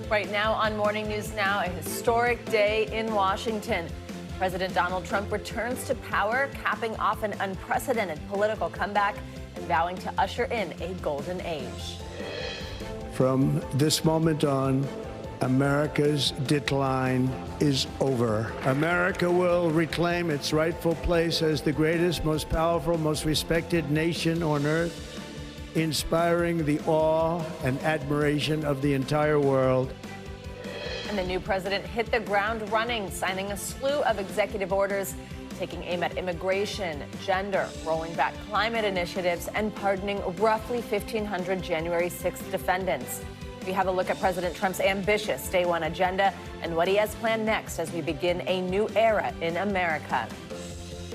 Right now on Morning News Now, a historic day in Washington. President Donald Trump returns to power, capping off an unprecedented political comeback and vowing to usher in a golden age. From this moment on, America's decline is over. America will reclaim its rightful place as the greatest, most powerful, most respected nation on earth, inspiring the awe and admiration of the entire world. And the new president hit the ground running, signing a slew of executive orders, taking aim at immigration, gender, rolling back climate initiatives, and pardoning roughly 1,500 January 6th defendants. We have a look at President Trump's ambitious Day One agenda and what he has planned next as we begin a new era in America.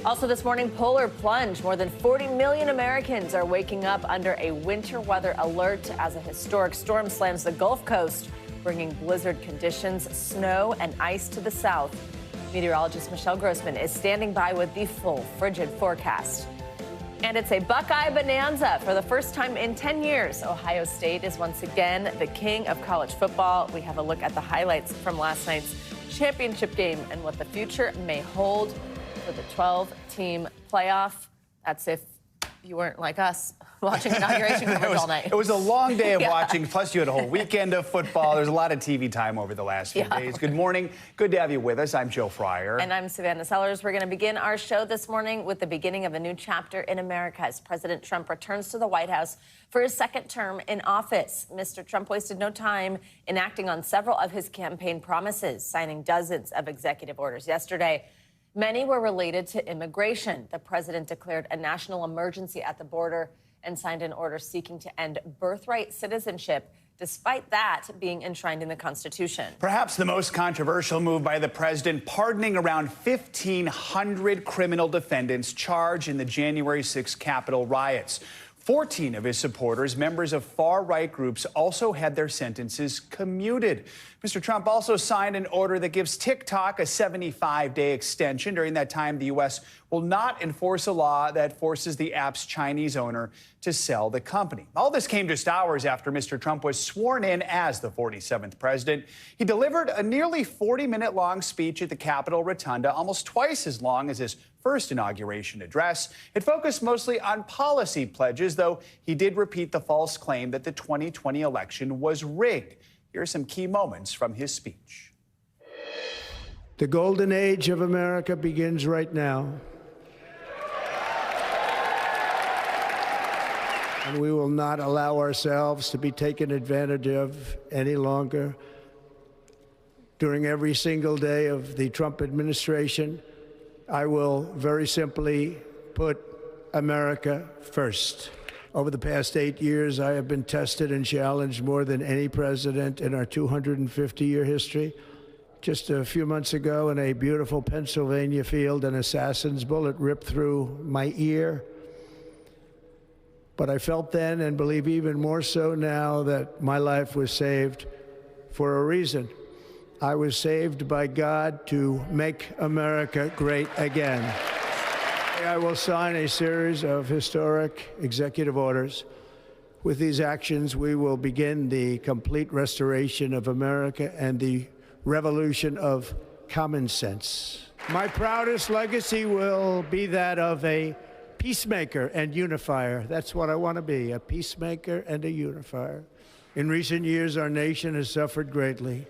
Also this morning, polar plunge. More than 40 million Americans are waking up under a winter weather alert as a historic storm slams the Gulf Coast, bringing blizzard conditions, snow, and ice to the south. Meteorologist Michelle Grossman is standing by with the full frigid forecast. And it's a Buckeye bonanza. For the first time in 10 years, Ohio State is once again the king of college football. We have a look at the highlights from last night's championship game and what the future may hold for the 12-team playoff. That's if you weren't like us, watching inauguration coverage all night. It was a long day of watching, plus you had a whole weekend of football. There's a lot of TV time over the last few days. Good morning. Good to have you with us. I'm Joe Fryer. And I'm Savannah Sellers. We're going to begin our show this morning with the beginning of a new chapter in America as President Trump returns to the White House for his second term in office. Mr. Trump wasted no time in acting on several of his campaign promises, signing dozens of executive orders yesterday. Many were related to immigration. The president declared a national emergency at the border and signed an order seeking to end birthright citizenship, despite that being enshrined in the Constitution. Perhaps the most controversial move by the president, pardoning around 1,500 criminal defendants charged in the January 6 Capitol riots. 14 of his supporters, members of far-right groups, also had their sentences commuted. Mr. Trump also signed an order that gives TikTok a 75-day extension. During that time, the U.S. will not enforce a law that forces the app's Chinese owner to sell the company. All this came just hours after Mr. Trump was sworn in as the 47th president. He delivered a nearly 40-minute-long speech at the Capitol Rotunda, almost twice as long as his first inauguration address. It focused mostly on policy pledges, though he did repeat the false claim that the 2020 election was rigged. Here are some key moments from his speech. The golden age of America begins right now. And we will not allow ourselves to be taken advantage of any longer. During every single day of the Trump administration, I will very simply put America first. Over the past 8 years, I have been tested and challenged more than any president in our 250-year history. Just a few months ago, in a beautiful Pennsylvania field, an assassin's bullet ripped through my ear. But I felt then, and believe even more so now, that my life was saved for a reason. I was saved by God to make America great again. I will sign a series of historic executive orders. With these actions, we will begin the complete restoration of America and the revolution of common sense. My proudest legacy will be that of a peacemaker and unifier. That's what I want to be, a peacemaker and a unifier. In recent years, our nation has suffered greatly,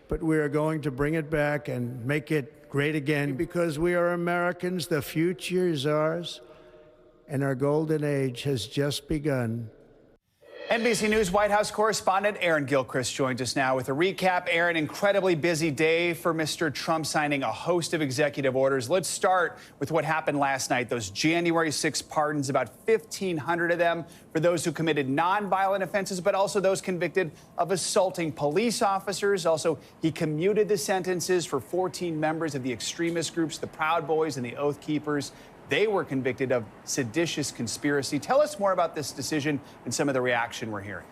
but we are going to bring it back and make it great again because we are Americans. The future is ours, and our golden age has just begun. NBC News White House correspondent Aaron Gilchrist joins us now with a recap. Aaron, incredibly busy day for Mr. Trump signing a host of executive orders. Let's start with what happened last night, those January 6 pardons, about 1,500 of them for those who committed nonviolent offenses, but also those convicted of assaulting police officers. Also, he commuted the sentences for 14 members of the extremist groups, the Proud Boys and the Oath Keepers. They were convicted of seditious conspiracy. Tell us more about this decision and some of the reaction we're hearing.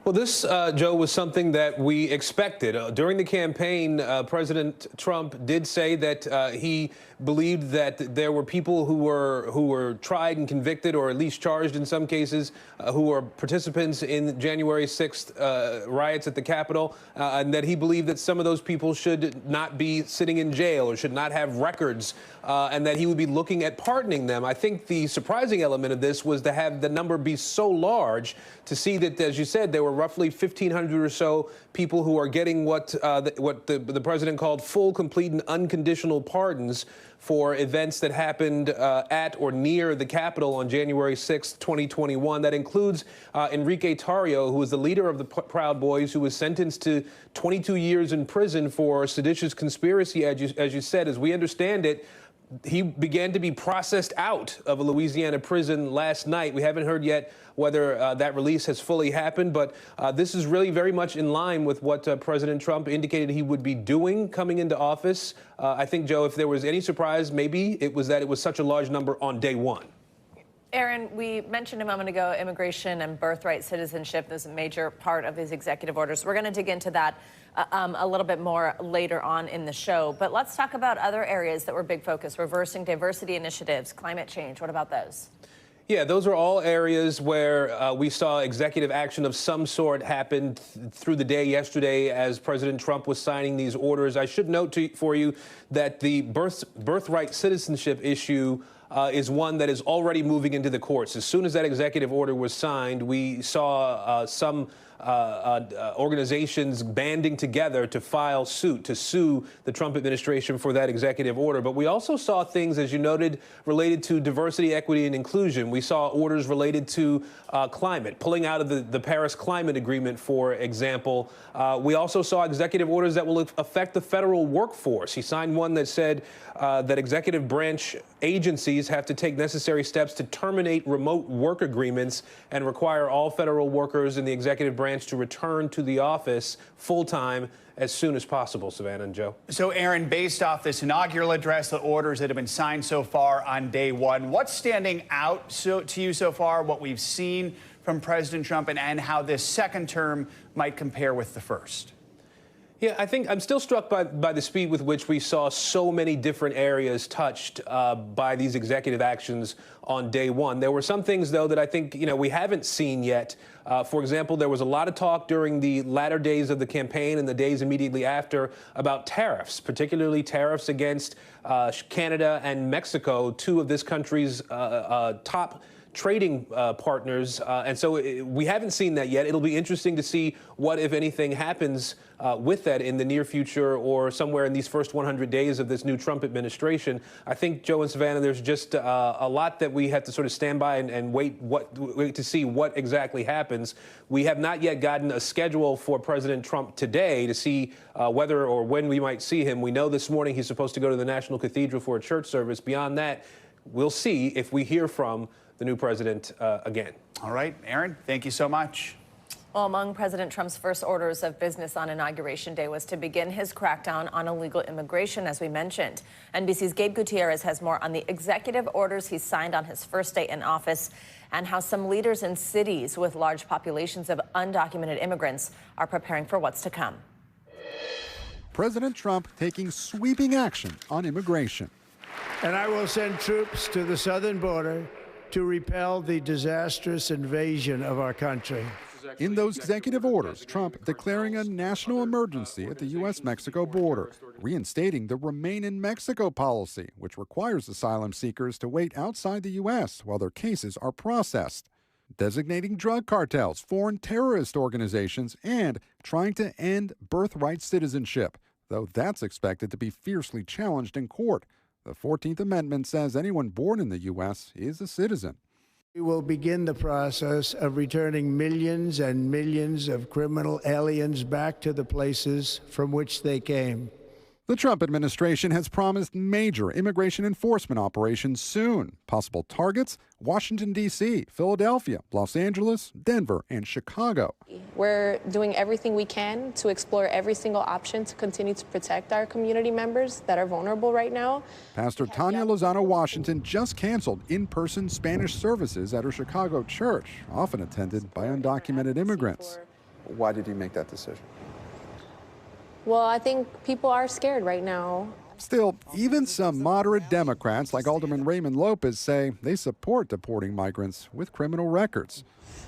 Well, this, Joe, was something that we expected. During the campaign, President Trump did say that he believed that there were people who were tried and convicted, or at least charged in some cases, who were participants in January 6th riots at the Capitol, and that he believed that some of those people should not be sitting in jail or should not have records, and that he would be looking at pardoning them. I think the surprising element of this was to have the number be so large, to see that, as you said, there were roughly 1,500 or so people who are getting what the president called full, complete, and unconditional pardons for events that happened at or near the Capitol on January 6, 2021. That includes Enrique Tarrio, who was the leader of the Proud Boys, who was sentenced to 22 years in prison for seditious conspiracy, as you said. As we understand it, he began to be processed out of a Louisiana prison last night. We haven't heard yet whether that release has fully happened, but this is really very much in line with what President Trump indicated he would be doing coming into office. I think, Joe, if there was any surprise, maybe it was that it was such a large number on day one. Aaron, we mentioned a moment ago immigration and birthright citizenship is a major part of these executive orders. We're going to dig into that a little bit more later on in the show. But let's talk about other areas that were big focus: reversing diversity initiatives, climate change. What about those? Yeah, those are all areas where we saw executive action of some sort happen through the day yesterday as President Trump was signing these orders. I should note for you that the birthright citizenship issue is one that is already moving into the courts. As soon as that executive order was signed, we saw some organizations banding together to file suit, to sue the Trump administration for that executive order. But we also saw things, as you noted, related to diversity, equity, and inclusion. We saw orders related to climate, pulling out of the Paris Climate Agreement, for example. We also saw executive orders that will affect the federal workforce. He signed one that said that executive branch agencies have to take necessary steps to terminate remote work agreements and require all federal workers in the executive branch to return to the office full-time as soon as possible. Savannah and Joe. So, Aaron, based off this inaugural address, the orders that have been signed so far on day one, what's standing out to you so far, what we've seen from President Trump, and how this second term might compare with the first? Yeah, I think I'm still struck by the speed with which we saw so many different areas touched by these executive actions on day one. There were some things, though, that I think, we haven't seen yet. For example, there was a lot of talk during the latter days of the campaign and the days immediately after about tariffs, particularly tariffs against Canada and Mexico, two of this country's top trading partners. And so we haven't seen that yet. It'll be interesting to see what, if anything, happens with that in the near future or somewhere in these first 100 days of this new Trump administration. I think, Joe and Savannah, there's just a lot that we have to sort of stand by and wait to see what exactly happens. We have not yet gotten a schedule for President Trump today to see whether or when we might see him. We know this morning he's supposed to go to the National Cathedral for a church service. Beyond that, we'll see if we hear from the new president again. All right, Aaron, thank you so much. Well, among President Trump's first orders of business on Inauguration Day was to begin his crackdown on illegal immigration, as we mentioned. NBC's Gabe Gutierrez has more on the executive orders he signed on his first day in office and how some leaders in cities with large populations of undocumented immigrants are preparing for what's to come. President Trump taking sweeping action on immigration. And I will send troops to the southern border to repel the disastrous invasion of our country. In those executive orders, Trump declaring a national emergency at the U.S.-Mexico border, reinstating the Remain in Mexico policy, which requires asylum seekers to wait outside the U.S. while their cases are processed, designating drug cartels, foreign terrorist organizations, and trying to end birthright citizenship, though that's expected to be fiercely challenged in court. The 14th Amendment says anyone born in the U.S. is a citizen. We will begin the process of returning millions and millions of criminal aliens back to the places from which they came. The Trump administration has promised major immigration enforcement operations soon. Possible targets: Washington, D.C., Philadelphia, Los Angeles, Denver, and Chicago. We're doing everything we can to explore every single option to continue to protect our community members that are vulnerable right now. Pastor Tanya Lozano Washington just canceled in-person Spanish services at her Chicago church, often attended by undocumented immigrants. Why did he make that decision? Well, I think people are scared right now. Still, even some moderate Democrats like Alderman Raymond Lopez say they support deporting migrants with criminal records.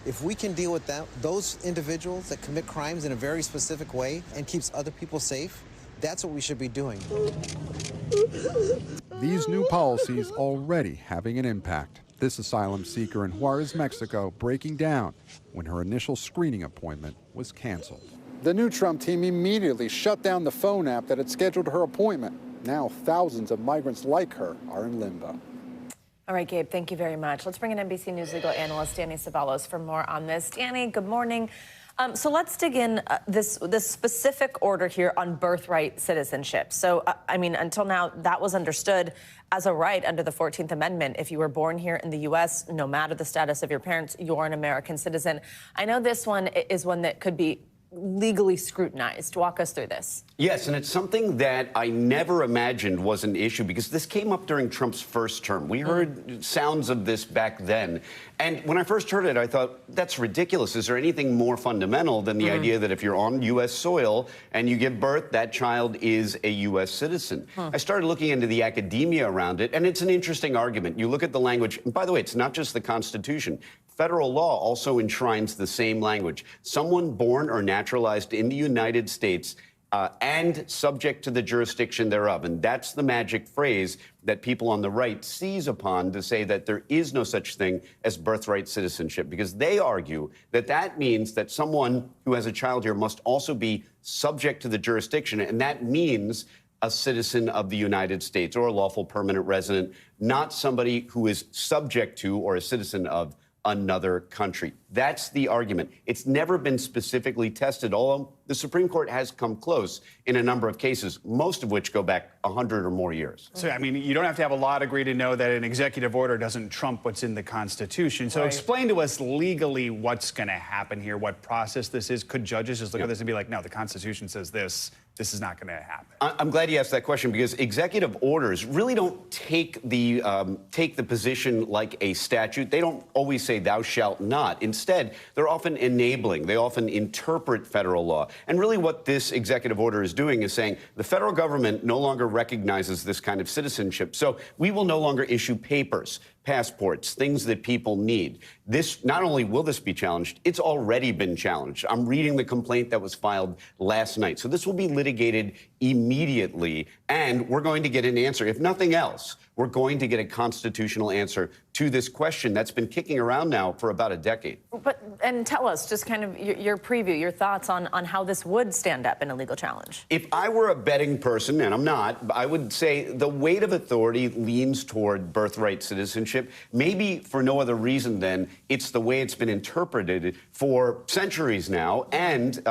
If we can deal with those individuals that commit crimes in a very specific way and keeps other people safe, that's what we should be doing. These new policies already having an impact. This asylum seeker in Juarez, Mexico, breaking down when her initial screening appointment was canceled. The new Trump team immediately shut down the phone app that had scheduled her appointment. Now thousands of migrants like her are in limbo. All right, Gabe, thank you very much. Let's bring in NBC News legal analyst Danny Ceballos for more on this. Danny, good morning. So let's dig in this specific order here on birthright citizenship. So, I mean, until now, that was understood as a right under the 14th Amendment. If you were born here in the U.S., no matter the status of your parents, you're an American citizen. I know this one is one that could be legally scrutinized. Walk us through this. Yes, and it's something that I never imagined was an issue because this came up during Trump's first term. We heard sounds of this back then. And when I first heard it, I thought, that's ridiculous. Is there anything more fundamental than the idea that if you're on U.S. soil and you give birth, that child is a U.S. citizen? I started looking into the academia around it, and it's an interesting argument. You look at the language, and by the way, it's not just the Constitution. Federal law also enshrines the same language. Someone born or naturalized in the United States and subject to the jurisdiction thereof. And that's the magic phrase that people on the right seize upon to say that there is no such thing as birthright citizenship, because they argue that that means that someone who has a child here must also be subject to the jurisdiction. And that means a citizen of the United States or a lawful permanent resident, not somebody who is subject to or a citizen of another country. That's the argument. It's never been specifically tested, although the Supreme Court has come close in a number of cases, most of which go back 100 or more years. So, I mean, you don't have to have a law degree to know that an executive order doesn't trump what's in the Constitution. So explain to us legally what's going to happen here, what process this is. Could judges just look at this and be like, no, the Constitution says this. This is not going to happen. I'm glad you asked that question, because executive orders really don't take the position like a statute. They don't always say thou shalt not. Instead, they're often enabling. They often interpret federal law. And really what this executive order is doing is saying the federal government no longer recognizes this kind of citizenship. So we will no longer issue papers, passports, things that people need. This, not only will this be challenged, it's already been challenged. I'm reading the complaint that was filed last night. So this will be litigated immediately, and we're going to get an answer. If nothing else, we're going to get a constitutional answer to this question that's been kicking around now for about a decade. And tell us just kind of your preview, your thoughts on how this would stand up in a legal challenge. If I were a betting person, and I'm not, I would say the weight of authority leans toward birthright citizenship, maybe for no other reason than it's the way it's been interpreted for centuries now, and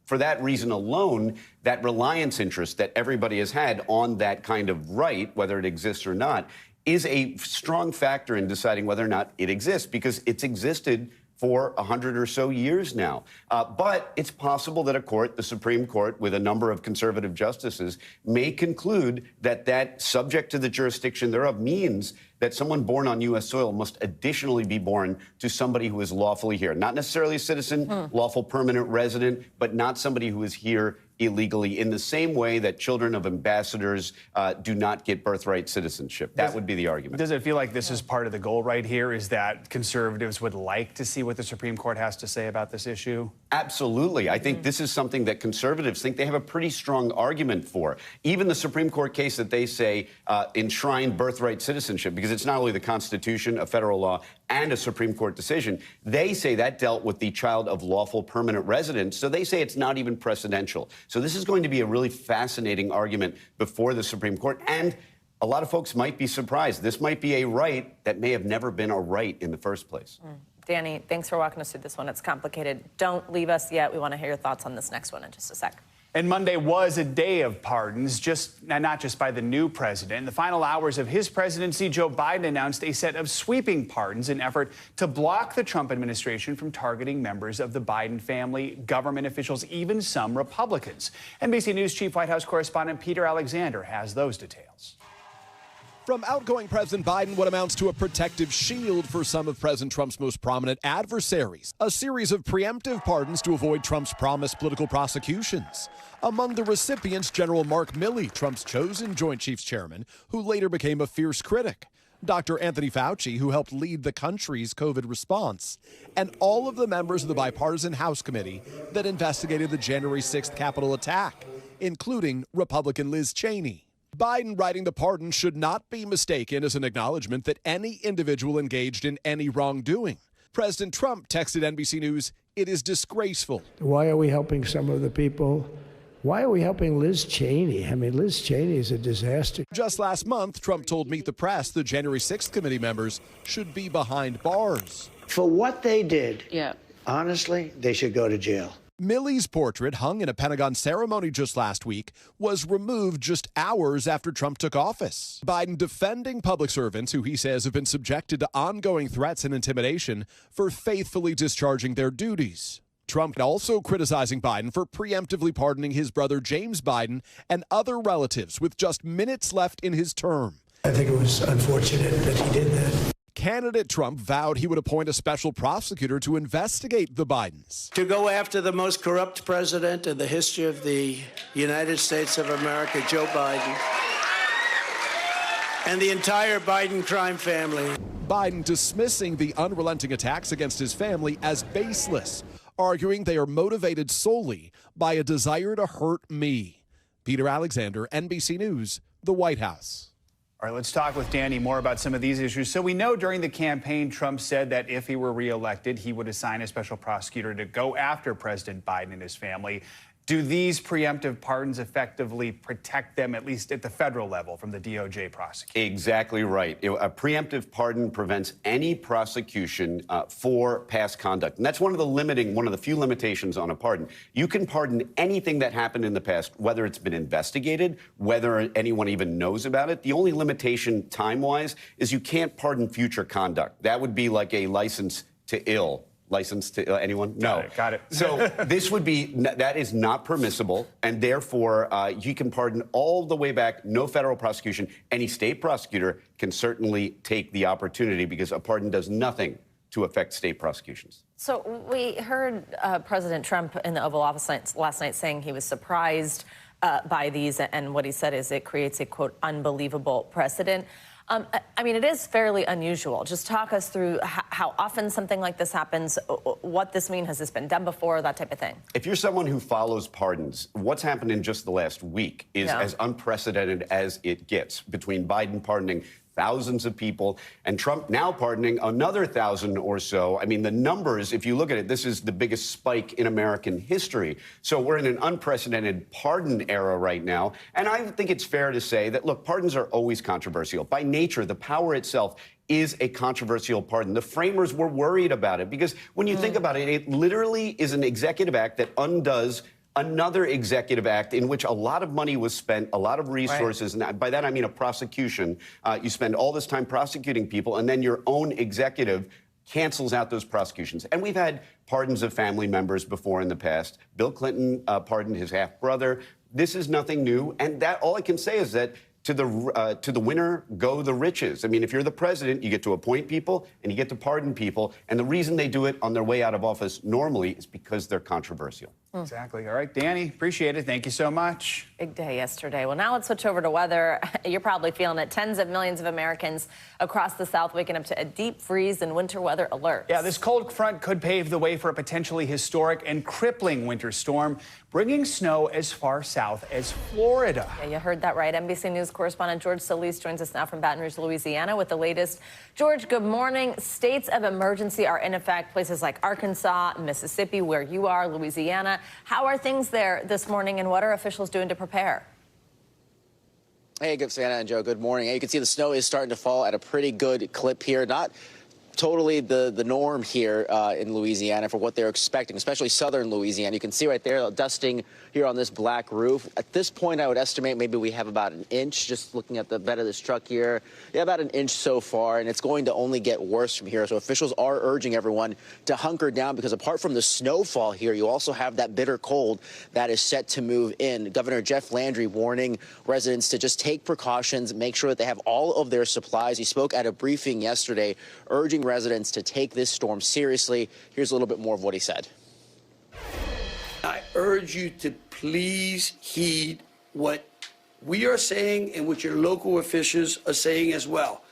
for that reason alone, that reliance interest that everybody has had on that kind of right, whether it exists or not, is a strong factor in deciding whether or not it exists, because it's existed for 100 or so years now. But it's possible that a court, the Supreme Court, with a number of conservative justices, may conclude that that subject to the jurisdiction thereof means that someone born on U.S. soil must additionally be born to somebody who is lawfully here. Not necessarily a citizen, lawful permanent resident, but not somebody who is here illegally, in the same way that children of ambassadors do not get birthright citizenship. That would be the argument. Does it feel like this is part of the goal right here, is that conservatives would like to see what the Supreme Court has to say about this issue? Absolutely. I think this is something that conservatives think they have a pretty strong argument for. Even the Supreme Court case that they say enshrined birthright citizenship, because it's not only the Constitution, a federal law, and a Supreme Court decision, they say that dealt with the child of lawful permanent residence, so they say it's not even precedential. So this is going to be a really fascinating argument before the Supreme Court, and a lot of folks might be surprised. This might be a right that may have never been a right in the first place. Danny, thanks for walking us through this one. It's complicated. Don't leave us yet. We want to hear your thoughts on this next one in just a sec. And Monday was a day of pardons, not just by the new president. In the final hours of his presidency, Joe Biden announced a set of sweeping pardons in an effort to block the Trump administration from targeting members of the Biden family, government officials, even some Republicans. NBC News Chief White House correspondent Peter Alexander has those details. From outgoing President Biden, what amounts to a protective shield for some of President Trump's most prominent adversaries. A series of preemptive pardons to avoid Trump's promised political prosecutions. Among the recipients, General Mark Milley, Trump's chosen Joint Chiefs Chairman, who later became a fierce critic. Dr. Anthony Fauci, who helped lead the country's COVID response. And all of the members of the bipartisan House committee that investigated the January 6th Capitol attack, including Republican Liz Cheney. Biden writing the pardon should not be mistaken as an acknowledgement that any individual engaged in any wrongdoing. President Trump texted NBC News, "It is disgraceful." Why are we helping some of the people? Why are we helping Liz Cheney? I mean, Liz Cheney is a disaster. Just last month, Trump told Meet the Press the January 6th committee members should be behind bars. For what they did, honestly, they should go to jail. Milley's portrait, hung in a Pentagon ceremony just last week, was removed just hours after Trump took office. Biden defending public servants who he says have been subjected to ongoing threats and intimidation for faithfully discharging their duties. Trump also criticizing Biden for preemptively pardoning his brother James Biden and other relatives with just minutes left in his term. I think it was unfortunate that he did that. Candidate Trump vowed he would appoint a special prosecutor to investigate the Bidens. To go after the most corrupt president in the history of the United States of America, Joe Biden, and the entire Biden crime family. Biden dismissing the unrelenting attacks against his family as baseless, arguing they are motivated solely by a desire to hurt me. Peter Alexander, NBC News, the White House. All right, let's talk with Danny more about some of these issues. So we know during the campaign, Trump said that if he were reelected, he would assign a special prosecutor to go after President Biden and his family. Do these preemptive pardons effectively protect them, at least at the federal level, from the DOJ prosecution? Exactly right. A preemptive pardon prevents any prosecution for past conduct. And that's one of the few limitations on a pardon. You can pardon anything that happened in the past, whether it's been investigated, whether anyone even knows about it. The only limitation time-wise is you can't pardon future conduct. That would be like a license to ill. License to anyone? No. Got it. So that is not permissible, and therefore you can pardon all the way back, no federal prosecution. Any state prosecutor can certainly take the opportunity because a pardon does nothing to affect state prosecutions. So we heard President Trump in the Oval Office last night saying he was surprised by these, and what he said is it creates a, quote, unbelievable precedent. I mean, it is fairly unusual. Just talk us through how often something like this happens, what this means, has this been done before, that type of thing. If you're someone who follows pardons, what's happened in just the last week is as unprecedented as it gets, between Biden pardoning thousands of people and Trump now pardoning another 1,000 or so. I mean, the numbers, if you look at it, this is the biggest spike in American history. So we're in an unprecedented pardon era right now. And I think it's fair to say that, look, pardons are always controversial. By nature, the power itself is a controversial pardon. The framers were worried about it because when you think about it, it literally is an executive act that undoes another executive act in which a lot of money was spent, a lot of resources, and by that I mean a prosecution. You spend all this time prosecuting people, and then your own executive cancels out those prosecutions. And we've had pardons of family members before in the past. Bill Clinton pardoned his half-brother. This is nothing new, and that all I can say is that to the winner go the riches. I mean, if you're the president, you get to appoint people and you get to pardon people. And the reason they do it on their way out of office normally is because they're controversial. Exactly. All right, Danny, appreciate it. Thank you so much. Big day yesterday. Well, now let's switch over to weather. You're probably feeling it. Tens of millions of Americans across the South waking up to a deep freeze and winter weather alert. Yeah, this cold front could pave the way for a potentially historic and crippling winter storm, bringing snow as far south as Florida. Yeah, you heard that right. NBC News correspondent George Solis joins us now from Baton Rouge, Louisiana with the latest. George, good morning. States of emergency are in effect. Places like Arkansas, Mississippi, where you are, Louisiana. How are things there this morning, and what are officials doing to prepare? Hey, good, Savannah and Joe. Good morning. You can see the snow is starting to fall at a pretty good clip here. Not totally the norm here in Louisiana for what they're expecting, especially southern Louisiana. You can see right there dusting here on this black roof. At this point, I would estimate maybe we have about an inch, just looking at the bed of this truck here. Yeah, about an inch so far, and it's going to only get worse from here. So officials are urging everyone to hunker down because apart from the snowfall here, you also have that bitter cold that is set to move in. Governor Jeff Landry warning residents to just take precautions, make sure that they have all of their supplies. He spoke at a briefing yesterday, urging residents to take this storm seriously. Here's a little bit more of what he said. I urge you to please heed what we are saying and what your local officials are saying as well.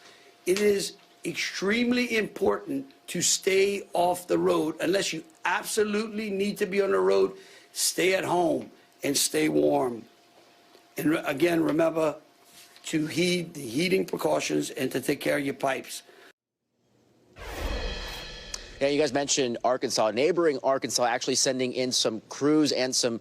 It is extremely important to stay off the road. Unless you absolutely need to be on the road, stay at home and stay warm. And again, remember to heed the heating precautions and to take care of your pipes. Yeah, you guys mentioned Arkansas. Neighboring Arkansas actually sending in some crews and some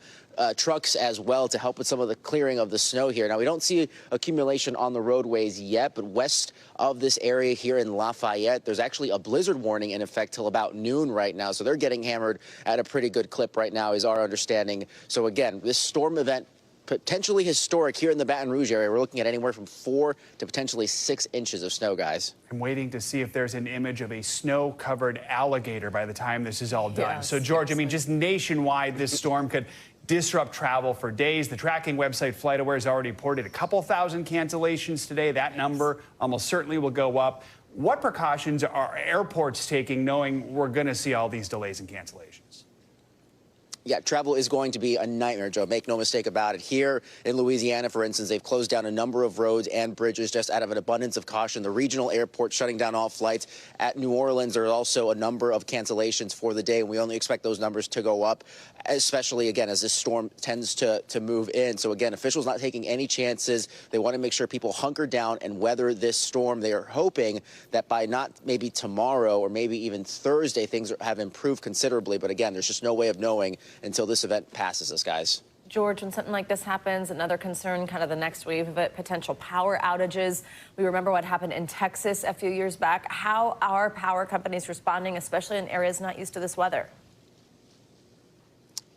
trucks as well to help with some of the clearing of the snow here. Now, we don't see accumulation on the roadways yet, but west of this area here in Lafayette, there's actually a blizzard warning in effect till about noon right now. So they're getting hammered at a pretty good clip right now is our understanding. So again, this storm event potentially historic here in the Baton Rouge area. We're looking at anywhere from 4 to potentially 6 inches of snow, guys. I'm waiting to see if there's an image of a snow-covered alligator by the time this is all done. Yes, so, George, I mean, just nationwide, this storm could disrupt travel for days. The tracking website FlightAware has already reported a couple thousand cancellations today. That number almost certainly will go up. What precautions are airports taking knowing we're going to see all these delays and cancellations? Yeah, travel is going to be a nightmare, Joe. Make no mistake about it. Here in Louisiana, for instance, they've closed down a number of roads and bridges just out of an abundance of caution. The regional airport shutting down all flights. At New Orleans, there are also a number of cancellations for the day, and we only expect those numbers to go up, especially, again, as this storm tends to move in. So, again, officials not taking any chances. They want to make sure people hunker down and weather this storm. They are hoping that by not maybe tomorrow or maybe even Thursday, things have improved considerably. But, again, there's just no way of knowing until this event passes us, guys. George, when something like this happens, another concern, kind of the next wave of it, potential power outages. We remember what happened in Texas a few years back. How are power companies responding, especially in areas not used to this weather?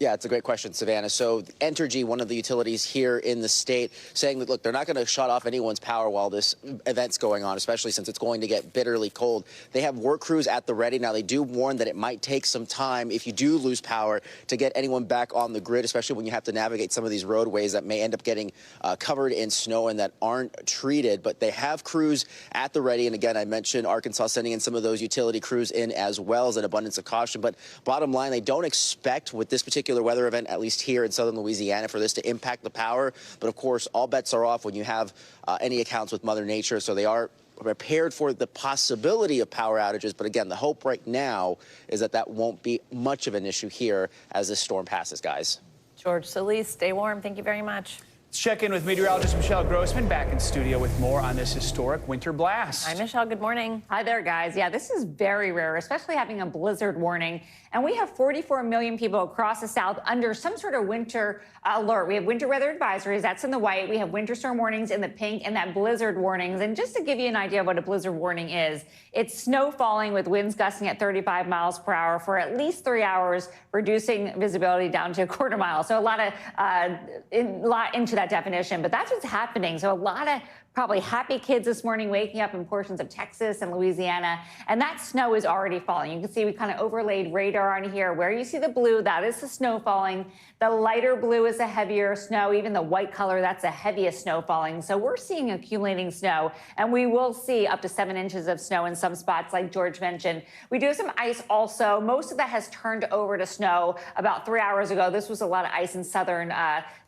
Yeah, it's a great question, Savannah. So Entergy, one of the utilities here in the state, saying that, look, they're not going to shut off anyone's power while this event's going on, especially since it's going to get bitterly cold. They have work crews at the ready. Now, they do warn that it might take some time if you do lose power to get anyone back on the grid, especially when you have to navigate some of these roadways that may end up getting covered in snow and that aren't treated. But they have crews at the ready. And again, I mentioned Arkansas sending in some of those utility crews in as well as an abundance of caution. But bottom line, they don't expect with this particular weather event, at least here in southern Louisiana, for this to impact the power. But of course, all bets are off when you have any accounts with Mother Nature. So they are prepared for the possibility of power outages. But again, the hope right now is that that won't be much of an issue here as this storm passes, guys. George, Cecile, stay warm. Thank you very much. Let's check in with meteorologist Michelle Grossman back in studio with more on this historic winter blast. Hi, Michelle. Good morning. Hi there, guys. Yeah, this is very rare, especially having a blizzard warning. And we have 44 million people across the South under some sort of winter alert. We have winter weather advisories. That's in the white. We have winter storm warnings in the pink and that blizzard warnings. And just to give you an idea of what a blizzard warning is, it's snow falling with winds gusting at 35 miles per hour for at least 3 hours, reducing visibility down to a quarter mile. So a lot into that definition, but that's what's happening. So a lot of probably happy kids this morning waking up in portions of Texas and Louisiana, and that snow is already falling. You can see we kind of overlaid radar on here. Where you see the blue, that is the snow falling. The lighter blue is the heavier snow. Even the white color, that's the heaviest snow falling. So we're seeing accumulating snow, and we will see up to 7 inches of snow in some spots, like George mentioned. We do have some ice also. Most of that has turned over to snow about 3 hours ago. This was a lot of ice in southern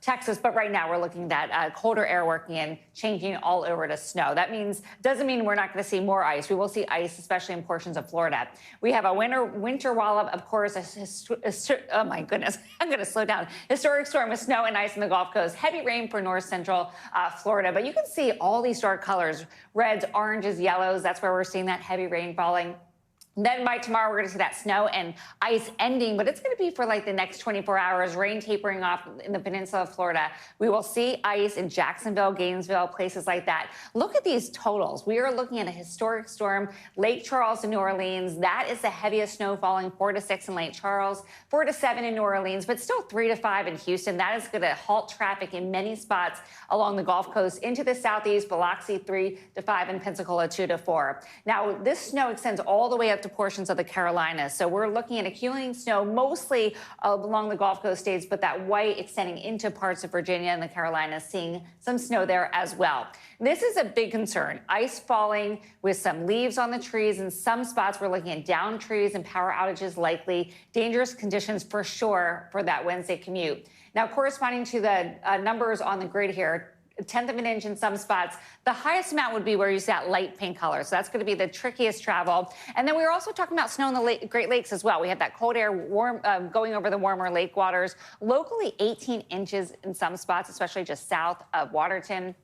Texas, but right now we're looking at colder air working in, changing all over to snow. That doesn't mean we're not going to see more ice. We will see ice, especially in portions of Florida. We have a winter wallop, of course. Oh my goodness, I'm going to slow down. Historic storm with snow and ice in the Gulf Coast. Heavy rain for north central Florida, but you can see all these dark colors: reds, oranges, yellows. That's where we're seeing that heavy rain falling. Then by tomorrow, we're going to see that snow and ice ending, but it's going to be for like the next 24 hours, rain tapering off in the peninsula of Florida. We will see ice in Jacksonville, Gainesville, places like that. Look at these totals. We are looking at a historic storm, Lake Charles to New Orleans. That is the heaviest snow falling, 4 to 6 in Lake Charles, 4 to 7 in New Orleans, but still 3 to 5 in Houston. That is going to halt traffic in many spots along the Gulf Coast into the southeast, Biloxi 3 to 5 and Pensacola 2 to 4. Now, this snow extends all the way up to portions of the Carolinas. So we're looking at accumulating snow mostly along the Gulf Coast states, but that white extending into parts of Virginia and the Carolinas, seeing some snow there as well. This is a big concern. Ice falling with some leaves on the trees. In some spots, we're looking at downed trees and power outages likely. Dangerous conditions for sure for that Wednesday commute. Now, corresponding to the numbers on the grid here, 1/10 of an inch in some spots. The highest amount would be where you see that light pink color. So that's going to be the trickiest travel. And then we were also talking about snow in the Great Lakes as well. We had that cold air going over the warmer lake waters. Locally, 18 inches in some spots, especially just south of Waterton,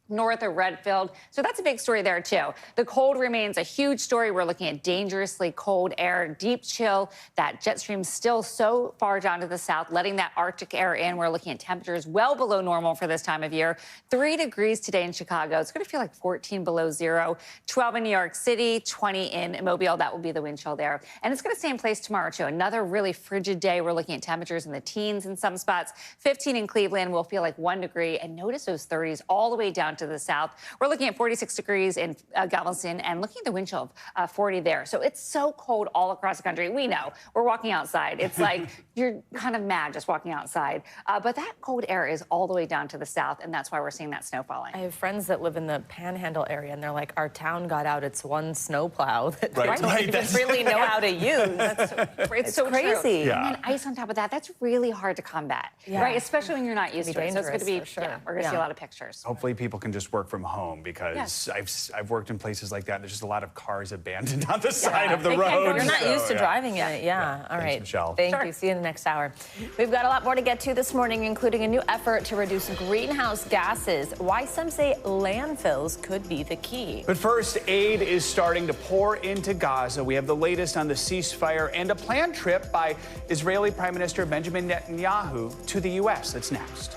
north of Redfield. So that's a big story there, too. The cold remains a huge story. We're looking at dangerously cold air, deep chill, that jet stream still so far down to the south, letting that Arctic air in. We're looking at temperatures well below normal for this time of year. 3 degrees today in Chicago. It's going to feel like 14 below zero. 12 in New York City, 20 in Mobile. That will be the wind chill there. And it's going to stay in place tomorrow, too. Another really frigid day. We're looking at temperatures in the teens in some spots. 15 in Cleveland will feel like 1 degree. And notice those 30s all the way down to the south. We're looking at 46 degrees in Galveston and looking at the wind chill of 40 there. So it's so cold all across the country. We know. We're walking outside. It's like you're kind of mad just walking outside. But that cold air is all the way down to the south, and that's why we're seeing that snow falling. I have friends that live in the Panhandle area, and they're like, our town got out its one snowplow that Right. they don't even really know how to use. It's so crazy. True. And then ice on top of that, that's really hard to combat, right? Especially when you're not used to it. So it's going to be, sure. We're going to see a lot of pictures. Hopefully people can just work from home, because I've worked in places like that. There's just a lot of cars abandoned on the side of the road. You're not used to driving in it. All right. Michelle. Thank you. See you in the next hour. We've got a lot more to get to this morning, including a new effort to reduce greenhouse gases, why some say landfills could be the key. But first, aid is starting to pour into Gaza. We have the latest on the ceasefire and a planned trip by Israeli Prime Minister Benjamin Netanyahu to the U.S. That's next.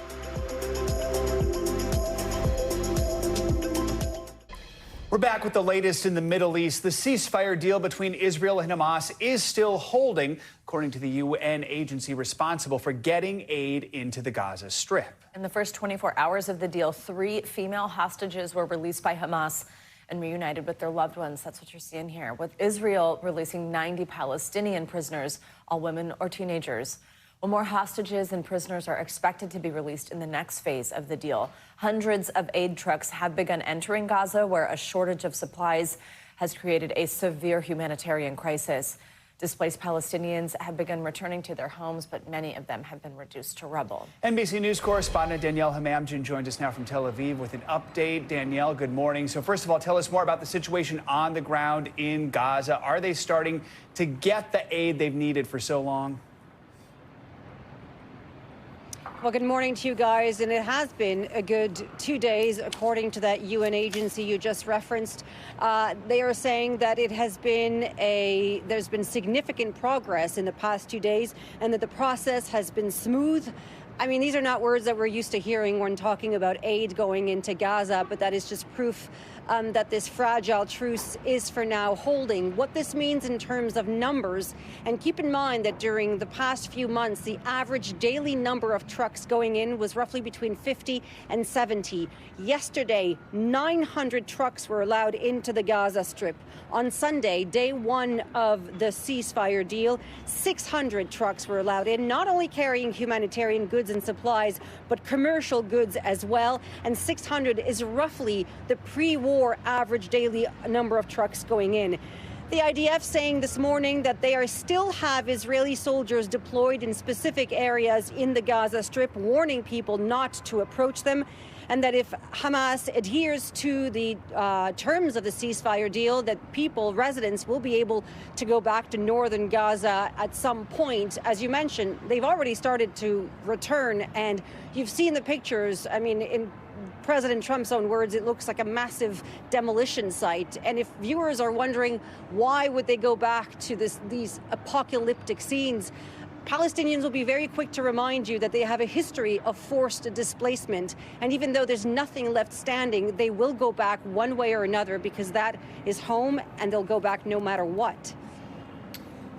We're back with the latest in the Middle East. The ceasefire deal between Israel and Hamas is still holding, according to the UN agency responsible for getting aid into the Gaza Strip. In the first 24 hours of the deal, 3 female hostages were released by Hamas and reunited with their loved ones. That's what you're seeing here, with Israel releasing 90 Palestinian prisoners, all women or teenagers. Well, more hostages and prisoners are expected to be released in the next phase of the deal. Hundreds of aid trucks have begun entering Gaza, where a shortage of supplies has created a severe humanitarian crisis. Displaced Palestinians have begun returning to their homes, but many of them have been reduced to rubble. NBC News correspondent Danielle Hamamdin joins us now from Tel Aviv with an update. Danielle, good morning. So first of all, tell us more about the situation on the ground in Gaza. Are they starting to get the aid they've needed for so long? Well, good morning to you guys. And it has been a good 2 days, according to that UN agency you just referenced. They are saying that there's been significant progress in the past 2 days and that the process has been smooth. I mean, these are not words that we're used to hearing when talking about aid going into Gaza, but that is just proof that this fragile truce is for now holding. What this means in terms of numbers, and keep in mind that during the past few months, the average daily number of trucks going in was roughly between 50 and 70. Yesterday, 900 trucks were allowed into the Gaza Strip. On Sunday, day one of the ceasefire deal, 600 trucks were allowed in, not only carrying humanitarian goods and supplies, but commercial goods as well. And 600 is roughly the pre-war average daily number of trucks going in. The IDF saying this morning that they still have Israeli soldiers deployed in specific areas in the Gaza Strip, warning people not to approach them, and that if Hamas adheres to the terms of the ceasefire deal, that residents will be able to go back to northern Gaza at some point. As you mentioned, they've already started to return, and you've seen the pictures. I mean, in President Trump's own words, it looks like a massive demolition site. And if viewers are wondering why would they go back to these apocalyptic scenes, Palestinians will be very quick to remind you that they have a history of forced displacement. And even though there's nothing left standing, they will go back one way or another because that is home, and they'll go back no matter what.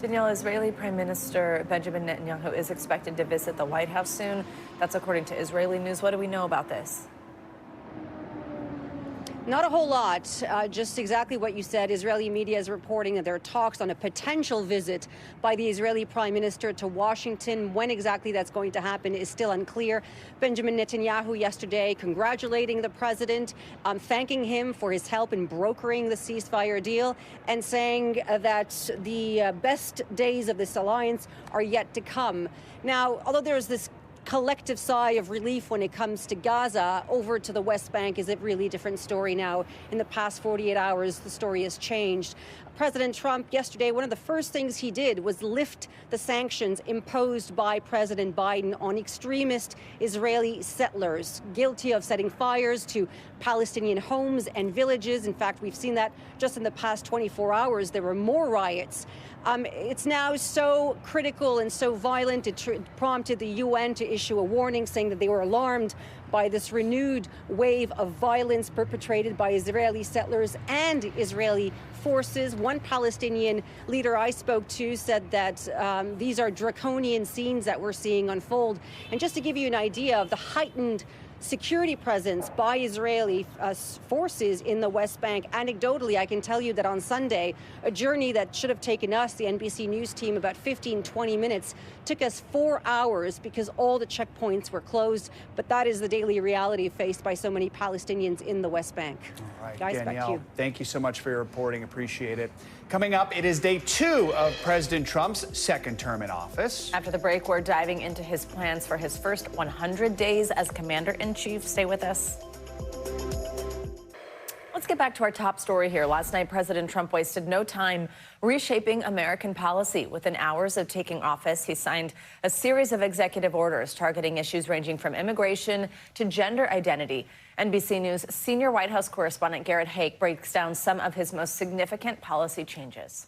Danielle, Israeli Prime Minister Benjamin Netanyahu is expected to visit the White House soon. That's according to Israeli news. What do we know about this? Not a whole lot, just exactly what you said. Israeli media is reporting that there are talks on a potential visit by the Israeli Prime Minister to Washington. When exactly that's going to happen is still unclear. Benjamin Netanyahu yesterday congratulating the president, thanking him for his help in brokering the ceasefire deal, and saying that the best days of this alliance are yet to come. Now, although there's this collective sigh of relief when it comes to Gaza, over to the West Bank is a really different story now. In the past 48 hours, the story has changed. President Trump yesterday, one of the first things he did was lift the sanctions imposed by President Biden on extremist Israeli settlers guilty of setting fires to Palestinian homes and villages. In fact, we've seen that just in the past 24 hours. There were more riots. It's now so critical and so violent, it prompted the UN to issue a warning saying that they were alarmed by this renewed wave of violence perpetrated by Israeli settlers and Israeli forces. One Palestinian leader I spoke to said that these are draconian scenes that we're seeing unfold. And just to give you an idea of the heightened security presence by Israeli forces in the West Bank, anecdotally, I can tell you that on Sunday, a journey that should have taken us, the NBC News team, about 15-20 minutes, took us 4 hours because all the checkpoints were closed. But that is the daily reality faced by so many Palestinians in the West Bank. All right, Guys, Danielle, back to you. Thank you so much for your reporting. Appreciate it. Coming up, it is day 2 of President Trump's second term in office. After the break, we're diving into his plans for his first 100 days as commander-in-chief. Stay with us. Let's get back to our top story here. Last night, President Trump wasted no time reshaping American policy. Within hours of taking office, he signed a series of executive orders targeting issues ranging from immigration to gender identity. NBC News senior White House correspondent Garrett Haake breaks down some of his most significant policy changes.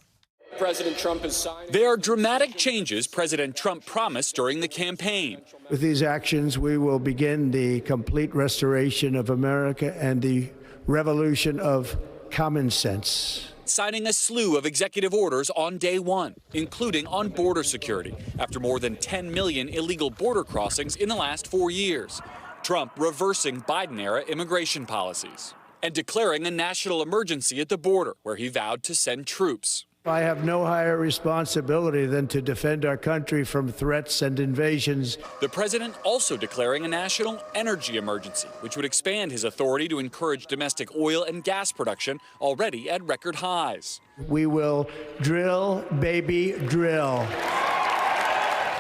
President Trump is signing. There are dramatic changes President Trump promised during the campaign. With these actions, we will begin the complete restoration of America and the revolution of common sense. Signing a slew of executive orders on day one, including on border security, after more than 10 million illegal border crossings in the last 4 years. Trump reversing Biden-era immigration policies and declaring a national emergency at the border, where he vowed to send troops. I have no higher responsibility than to defend our country from threats and invasions. The president also declaring a national energy emergency, which would expand his authority to encourage domestic oil and gas production already at record highs. We will drill, baby, drill.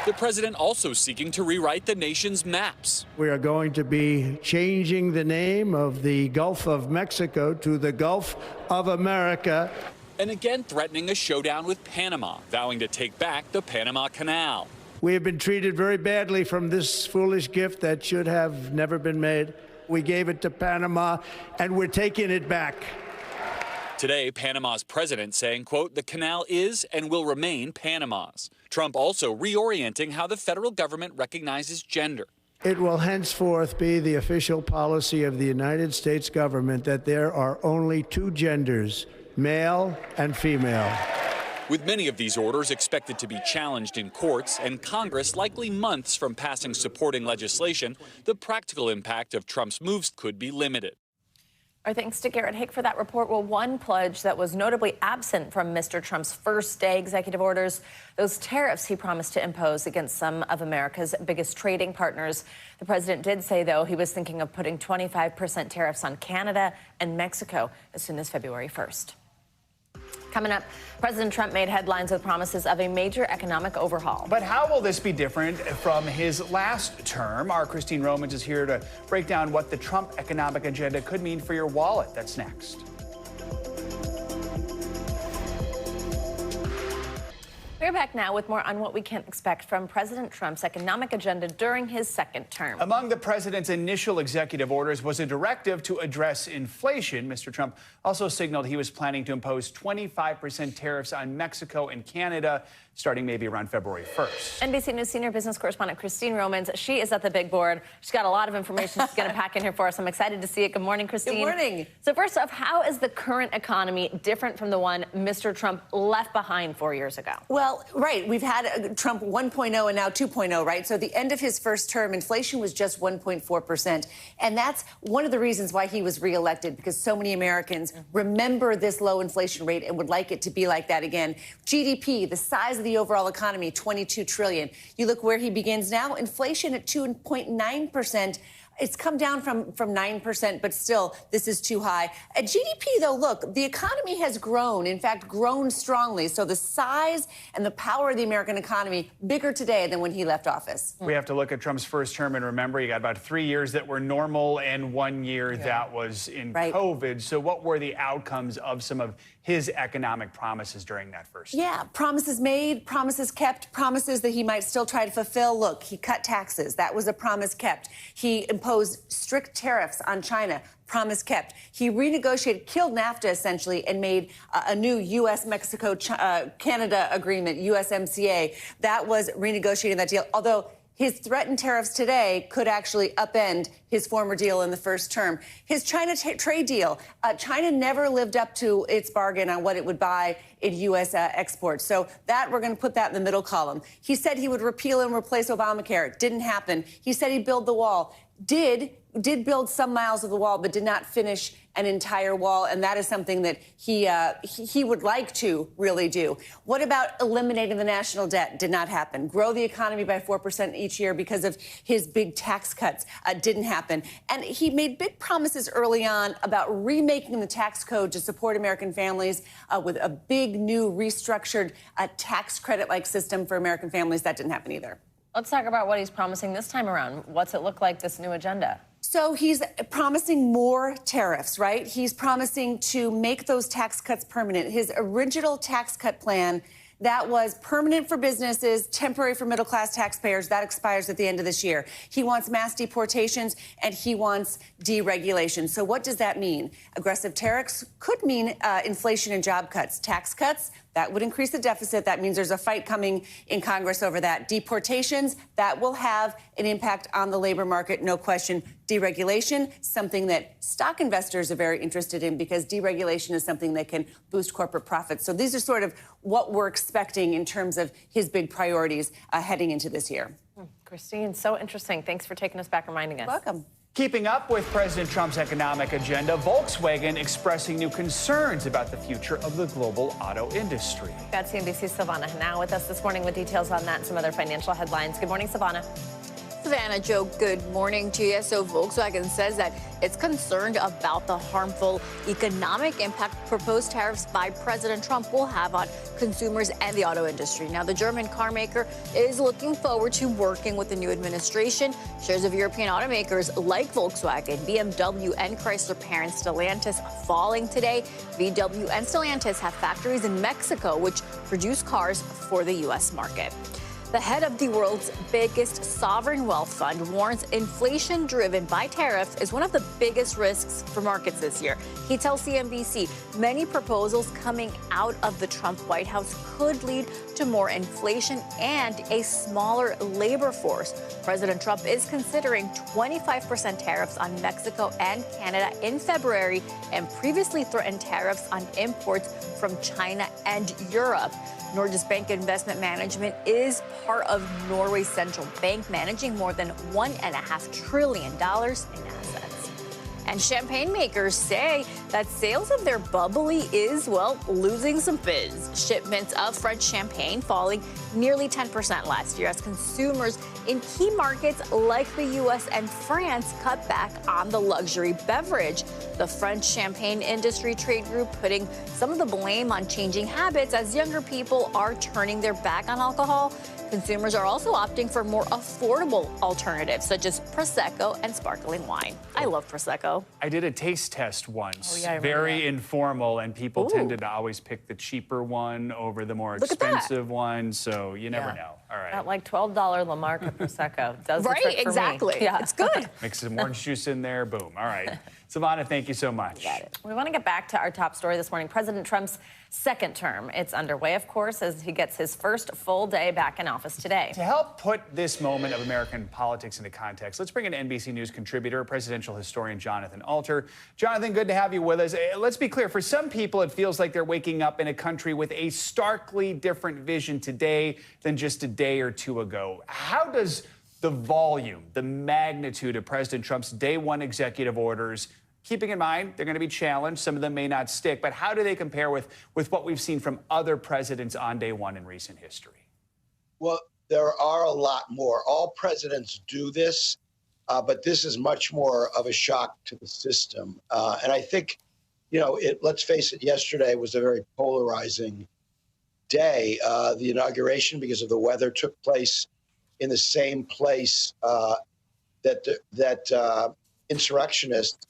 The president also seeking to rewrite the nation's maps. We are going to be changing the name of the Gulf of Mexico to the Gulf of America. And again threatening a showdown with Panama, vowing to take back the Panama Canal. We have been treated very badly from this foolish gift that should have never been made. We gave it to Panama, and we're taking it back. Today, Panama's president saying, quote, the canal is and will remain Panama's. Trump also reorienting how the federal government recognizes gender. It will henceforth be the official policy of the United States government that there are only 2 genders, male and female. With many of these orders expected to be challenged in courts and Congress likely months from passing supporting legislation, the practical impact of Trump's moves could be limited. Our thanks to Garrett Haake for that report. Well, one pledge that was notably absent from Mr. Trump's first day executive orders, those tariffs he promised to impose against some of America's biggest trading partners. The president did say, though, he was thinking of putting 25% tariffs on Canada and Mexico as soon as February 1st. Coming up, President Trump made headlines with promises of a major economic overhaul. But how will this be different from his last term? Our Christine Romans is here to break down what the Trump economic agenda could mean for your wallet. That's next. We're back now with more on what we can expect from President Trump's economic agenda during his second term. Among the president's initial executive orders was a directive to address inflation. Mr. Trump also signaled he was planning to impose 25% tariffs on Mexico and Canada, starting maybe around February 1st. NBC News senior business correspondent Christine Romans, she is at the big board. She's got a lot of information she's going to pack in here for us. I'm excited to see it. Good morning, Christine. Good morning. So first off, how is the current economy different from the one Mr. Trump left behind 4 years ago? Well, right. We've had Trump 1.0 and now 2.0, right? So at the end of his first term, inflation was just 1.4%. And that's one of the reasons why he was reelected, because so many Americans remember this low inflation rate and would like it to be like that again. GDP, the size of the overall economy, $22 trillion. You look where he begins now, inflation at 2.9%. It's come down from 9%, but still, this is too high. At GDP, though, look, the economy has grown, in fact, grown strongly. So the size and the power of the American economy, bigger today than when he left office. We have to look at Trump's first term and remember you got about 3 years that were normal and 1 year that was in COVID. So what were the outcomes of some of his economic promises during that first term? Yeah, promises made, promises kept, promises that he might still try to fulfill. Look, he cut taxes. That was a promise kept. He imposed strict tariffs on China. Promise kept. He renegotiated, killed NAFTA essentially, and made a new U.S.-Mexico-Canada agreement, USMCA. That was renegotiating that deal, although his threatened tariffs today could actually upend his former deal in the first term. His China trade deal, China never lived up to its bargain on what it would buy in U.S. exports. So that we're going to put that in the middle column. He said he would repeal and replace Obamacare. It didn't happen. He said he'd build the wall. Did build some miles of the wall, but did not finish an entire wall, and that is something that he would like to really do. What about eliminating the national debt? Did not happen. Grow the economy by 4% each year because of his big tax cuts. Didn't happen. And he made big promises early on about remaking the tax code to support American families with a big new restructured tax credit-like system for American families. That didn't happen either. Let's talk about what he's promising this time around. What's it look like, this new agenda? So he's promising more tariffs, right? He's promising to make those tax cuts permanent. His original tax cut plan, that was permanent for businesses, temporary for middle-class taxpayers. That expires at the end of this year. He wants mass deportations, and he wants deregulation. So what does that mean? Aggressive tariffs could mean inflation and job cuts. Tax cuts, that would increase the deficit. That means there's a fight coming in Congress over that. Deportations, that will have an impact on the labor market, no question. Deregulation, something that stock investors are very interested in because deregulation is something that can boost corporate profits. So these are sort of what we're expecting in terms of his big priorities heading into this year. Christine, so interesting. Thanks for taking us back, reminding us. Welcome. Keeping up with President Trump's economic agenda, Volkswagen expressing new concerns about the future of the global auto industry. That's CNBC's Silvana now with us this morning with details on that and some other financial headlines. Good morning, Silvana. Savannah, Joe, good morning to you. So Volkswagen says that it's concerned about the harmful economic impact proposed tariffs by President Trump will have on consumers and the auto industry. Now, the German car maker is looking forward to working with the new administration. Shares of European automakers like Volkswagen, BMW, and Chrysler parent Stellantis falling today. VW and Stellantis have factories in Mexico, which produce cars for the U.S. market. The head of the world's biggest sovereign wealth fund warns inflation driven by tariffs is one of the biggest risks for markets this year. He tells CNBC many proposals coming out of the Trump White House could lead to more inflation and a smaller labor force. President Trump is considering 25% tariffs on Mexico and Canada in February and previously threatened tariffs on imports from China and Europe. Norges Bank Investment Management is part of Norway's central bank, managing more than $1.5 trillion in assets. And champagne makers say that sales of their bubbly is, well, losing some fizz. Shipments of French champagne falling nearly 10% last year as consumers in key markets like the U.S. and France cut back on the luxury beverage. The French champagne industry trade group putting some of the blame on changing habits as younger people are turning their back on alcohol. Consumers are also opting for more affordable alternatives, such as Prosecco and sparkling wine. I love Prosecco. I did a taste test once, Oh, yeah, I remember very that. informal, and people Ooh. tended to always pick the cheaper one over the more Look at that. expensive one, so you never know. All right. That like $12 La Marca Prosecco does Right, the trick for me. exactly. Yeah. It's good. Mix some orange juice in there, boom. All right. Savannah, thank you so much. We want to get back to our top story this morning. President Trump's second term. It's underway, of course, as he gets his first full day back in office today. To help put this moment of American politics into context, let's bring in NBC News contributor, presidential historian Jonathan Alter. Jonathan, good to have you with us. Let's be clear, for some people, it feels like they're waking up in a country with a starkly different vision today than just a day or two ago. How does the volume, the magnitude of President Trump's day one executive orders, keeping in mind they're going to be challenged, some of them may not stick, but how do they compare with what we've seen from other presidents on day one in recent history? Well, there are a lot more. All presidents do this, but this is much more of a shock to the system. And I think, let's face it, yesterday was a very polarizing day. The inauguration, because of the weather, took place in the same place that insurrectionists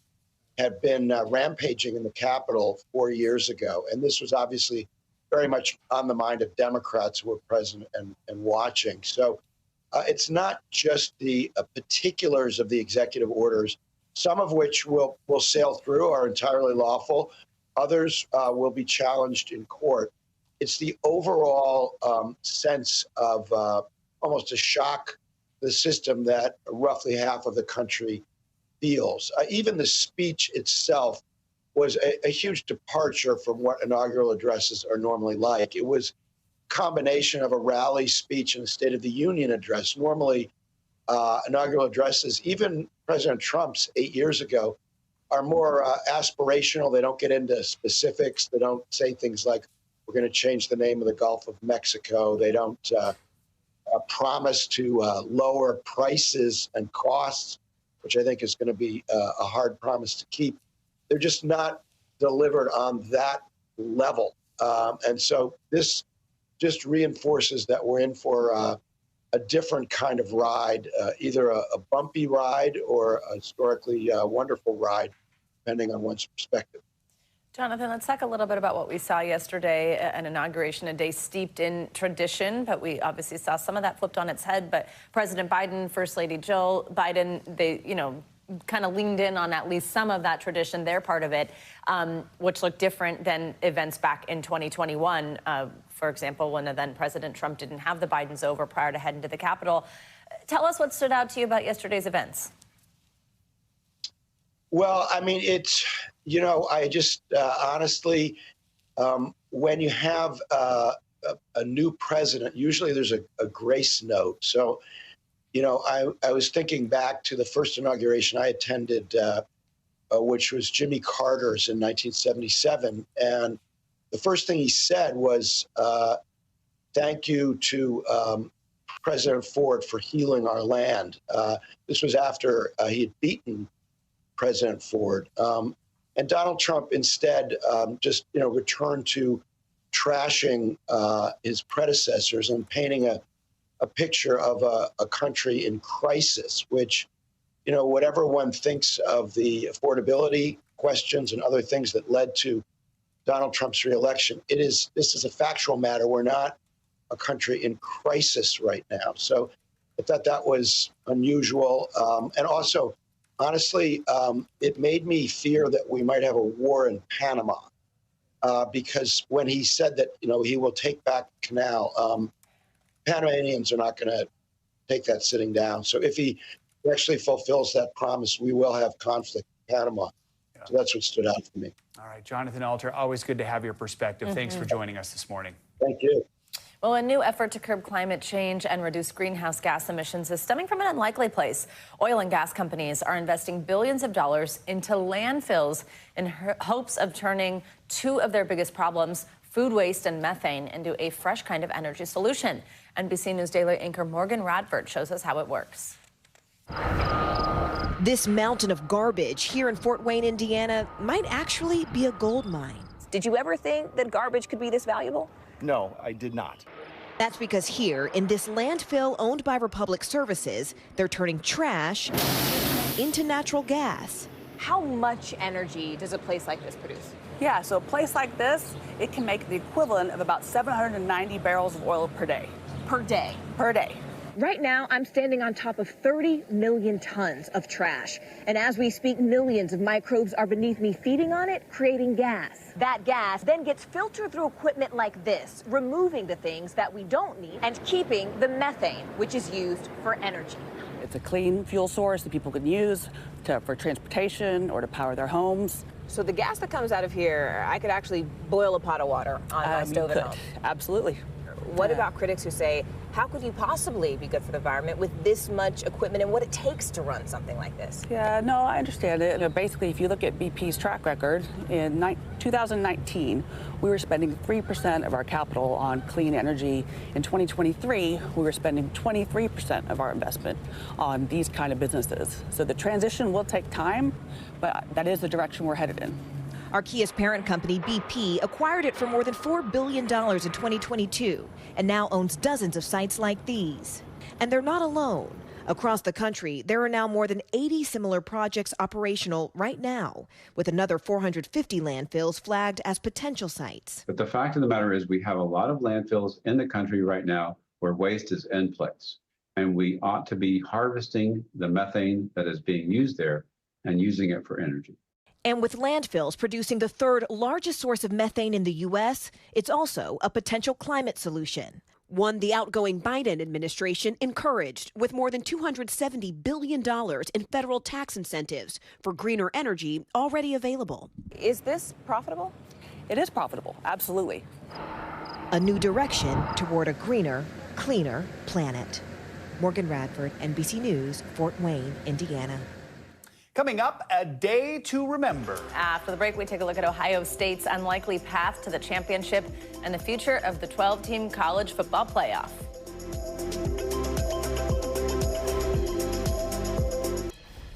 had been rampaging in the Capitol 4 years ago. And this was obviously very much on the mind of Democrats who were present and watching. So it's not just the particulars of the executive orders, some of which will sail through, are entirely lawful. Others will be challenged in court. It's the overall sense of almost a shock to the system that roughly half of the country feels. Even the speech itself was a huge departure from what inaugural addresses are normally like. It was a combination of a rally speech and a State of the Union address. Normally, inaugural addresses, even President Trump's 8 years ago, are more aspirational. They don't get into specifics. They don't say things like, we're going to change the name of the Gulf of Mexico. They don't promise to lower prices and costs, which I think is going to be a hard promise to keep. They're just not delivered on that level. And so this just reinforces that we're in for a different kind of ride, either a bumpy ride or a historically wonderful ride, depending on one's perspective. Jonathan, let's talk a little bit about what we saw yesterday, an inauguration, a day steeped in tradition, but we obviously saw some of that flipped on its head. But President Biden, First Lady Jill Biden, they, kind of leaned in on at least some of that tradition, their part of it, which looked different than events back in 2021. For example, when then President Trump didn't have the Bidens over prior to heading to the Capitol. Tell us what stood out to you about yesterday's events. Well, I mean, it's, I just honestly, when you have a new president, usually there's a grace note. So, I was thinking back to the first inauguration I attended, which was Jimmy Carter's in 1977. And the first thing he said was, thank you to President Ford for healing our land. This was after he had beaten President Ford. And Donald Trump instead just, returned to trashing his predecessors and painting a picture of a country in crisis, which, whatever one thinks of the affordability questions and other things that led to Donald Trump's reelection, this is a factual matter. We're not a country in crisis right now. So I thought that was unusual. And also, honestly, it made me fear that we might have a war in Panama because when he said that, he will take back the canal, Panamanians are not going to take that sitting down. So if he actually fulfills that promise, we will have conflict in Panama. Yeah. So that's what stood out for me. All right, Jonathan Alter, always good to have your perspective. Thanks for joining us this morning. Thank you. Well, a new effort to curb climate change and reduce greenhouse gas emissions is stemming from an unlikely place. Oil and gas companies are investing billions of dollars into landfills in hopes of turning two of their biggest problems, food waste and methane into a fresh kind of energy solution. NBC News Daily anchor Morgan Radford shows us how it works. This mountain of garbage here in Fort Wayne, Indiana, might actually be a gold mine. Did you ever think that garbage could be this valuable? No, I did not. That's because here, in this landfill owned by Republic Services, they're turning trash into natural gas. How much energy does a place like this produce? Yeah, so a place like this, it can make the equivalent of about 790 barrels of oil per day. Per day? Per day. Right now, I'm standing on top of 30 million tons of trash. And as we speak, millions of microbes are beneath me feeding on it, creating gas. That gas then gets filtered through equipment like this, removing the things that we don't need and keeping the methane, which is used for energy. It's a clean fuel source that people can use for transportation or to power their homes. So the gas that comes out of here, I could actually boil a pot of water on my stove at home. Absolutely. What about critics who say, how could you possibly be good for the environment with this much equipment and what it takes to run something like this? Yeah, no, I understand it. You know, basically, if you look at BP's track record, in 2019, we were spending 3% of our capital on clean energy. In 2023, we were spending 23% of our investment on these kind of businesses. So the transition will take time, but that is the direction we're headed in. Archaea's parent company, BP, acquired it for more than $4 billion in 2022 and now owns dozens of sites like these. And they're not alone. Across the country, there are now more than 80 similar projects operational right now, with another 450 landfills flagged as potential sites. But the fact of the matter is we have a lot of landfills in the country right now where waste is in place. And we ought to be harvesting the methane that is being used there and using it for energy. And with landfills producing the third largest source of methane in the U.S., it's also a potential climate solution. One the outgoing Biden administration encouraged, with more than $270 billion in federal tax incentives for greener energy already available. Is this profitable? It is profitable, absolutely. A new direction toward a greener, cleaner planet. Morgan Radford, NBC News, Fort Wayne, Indiana. Coming up, a day to remember. After the break, we take a look at Ohio State's unlikely path to the championship and the future of the 12-team college football playoff.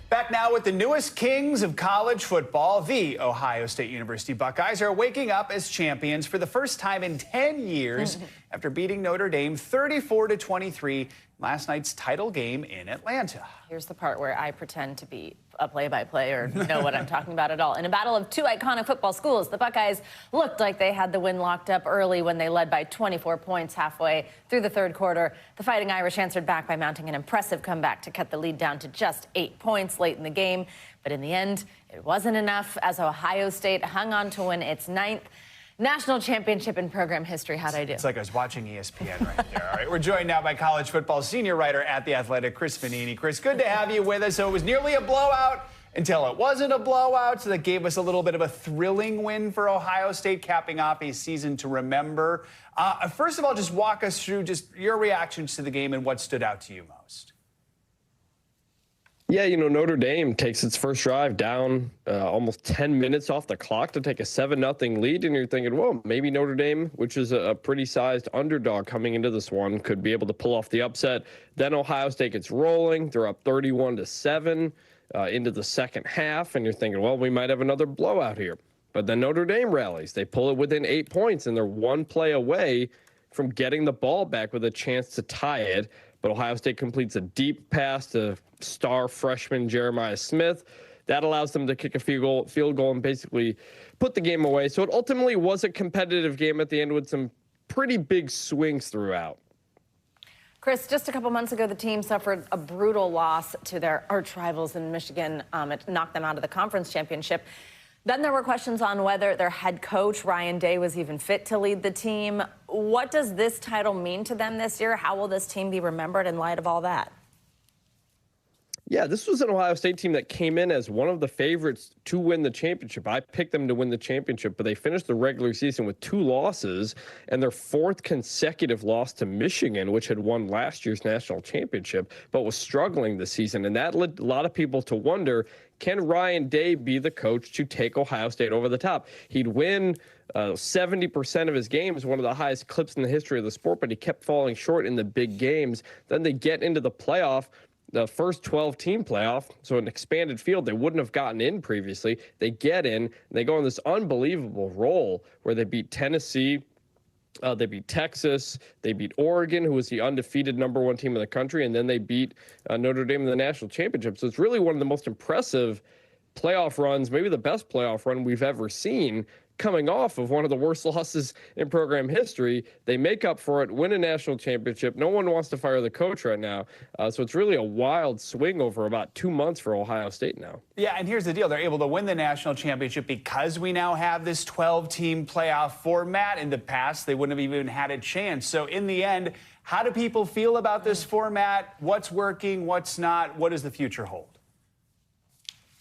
Back now with the newest kings of college football, the Ohio State University Buckeyes are waking up as champions for the first time in 10 years after beating Notre Dame 34-23 last night's title game in Atlanta. Here's the part where I pretend to be a play-by-play or know what I'm talking about at all. In a battle of two iconic football schools, the Buckeyes looked like they had the win locked up early when they led by 24 points halfway through the third quarter. The Fighting Irish answered back by mounting an impressive comeback to cut the lead down to just 8 points late in the game. But in the end, it wasn't enough as Ohio State hung on to win its 9th national championship in program history. How'd I do? It's like I was watching ESPN right there. All right, we're joined now by college football senior writer at The Athletic, Chris Fanini. Chris, good to have you with us. So it was nearly a blowout until it wasn't a blowout, so that gave us a little bit of a thrilling win for Ohio State, capping off a season to remember. First of all, just walk us through just your reactions to the game and what stood out to you most. Yeah, you know, Notre Dame takes its first drive down almost 10 minutes off the clock to take a 7-0 lead. And you're thinking, well, maybe Notre Dame, which is a pretty sized underdog coming into this one, could be able to pull off the upset. Then Ohio State gets rolling. They're up 31-7 into the second half. And you're thinking, well, we might have another blowout here. But then Notre Dame rallies. They pull it within 8 points, and they're one play away from getting the ball back with a chance to tie it. But Ohio State completes a deep pass to star freshman Jeremiah Smith. That allows them to kick a field goal and basically put the game away. So it ultimately was a competitive game at the end with some pretty big swings throughout. Chris, just a couple months ago, the team suffered a brutal loss to their arch rivals in Michigan. It knocked them out of the conference championship. Then there were questions on whether their head coach, Ryan Day, was even fit to lead the team. What does this title mean to them this year? How will this team be remembered in light of all that? Yeah, this was an Ohio State team that came in as one of the favorites to win the championship. I picked them to win the championship, but they finished the regular season with 2 losses and their 4th consecutive loss to Michigan, which had won last year's national championship, but was struggling this season. And that led a lot of people to wonder, can Ryan Day be the coach to take Ohio State over the top? He'd win 70% of his games, one of the highest clips in the history of the sport, but he kept falling short in the big games. Then they get into the playoff, the first 12-team playoff, so an expanded field. They wouldn't have gotten in previously. They get in, and they go on this unbelievable roll where they beat Tennessee, they beat Texas, they beat Oregon, who was the undefeated #1 team in the country, and then they beat Notre Dame in the national championship. So it's really one of the most impressive playoff runs, maybe the best playoff run we've ever seen, coming off of one of the worst losses in program history. They make up for it, win a national championship. No one wants to fire the coach right now. So it's really a wild swing over about 2 months for Ohio State now. Yeah, and here's the deal. They're able to win the national championship because we now have this 12-team playoff format. In the past, they wouldn't have even had a chance. So in the end, how do people feel about this format? What's working? What's not? What does the future hold?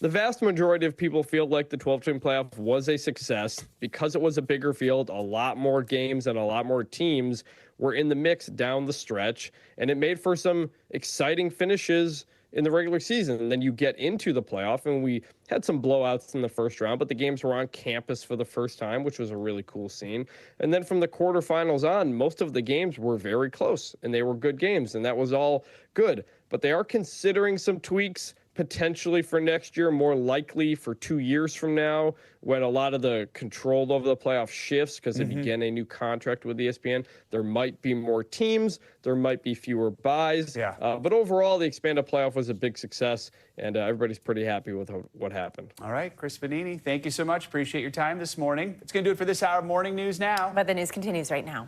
The vast majority of people feel like the 12-team playoff was a success because it was a bigger field, a lot more games, and a lot more teams were in the mix down the stretch, and it made for some exciting finishes in the regular season. And then you get into the playoff, and we had some blowouts in the first round, but the games were on campus for the first time, which was a really cool scene. And then from the quarterfinals on, most of the games were very close, and they were good games, and that was all good. But they are considering some tweaks potentially for next year, more likely for 2 years from now, when a lot of the control over the playoff shifts because they begin a new contract with ESPN. There might be more teams. There might be fewer buys. Yeah. But overall, the expanded playoff was a big success, and everybody's pretty happy with what happened. All right, Chris Benini, thank you so much. Appreciate your time this morning. It's going to do it for this hour of Morning News Now. But the news continues right now.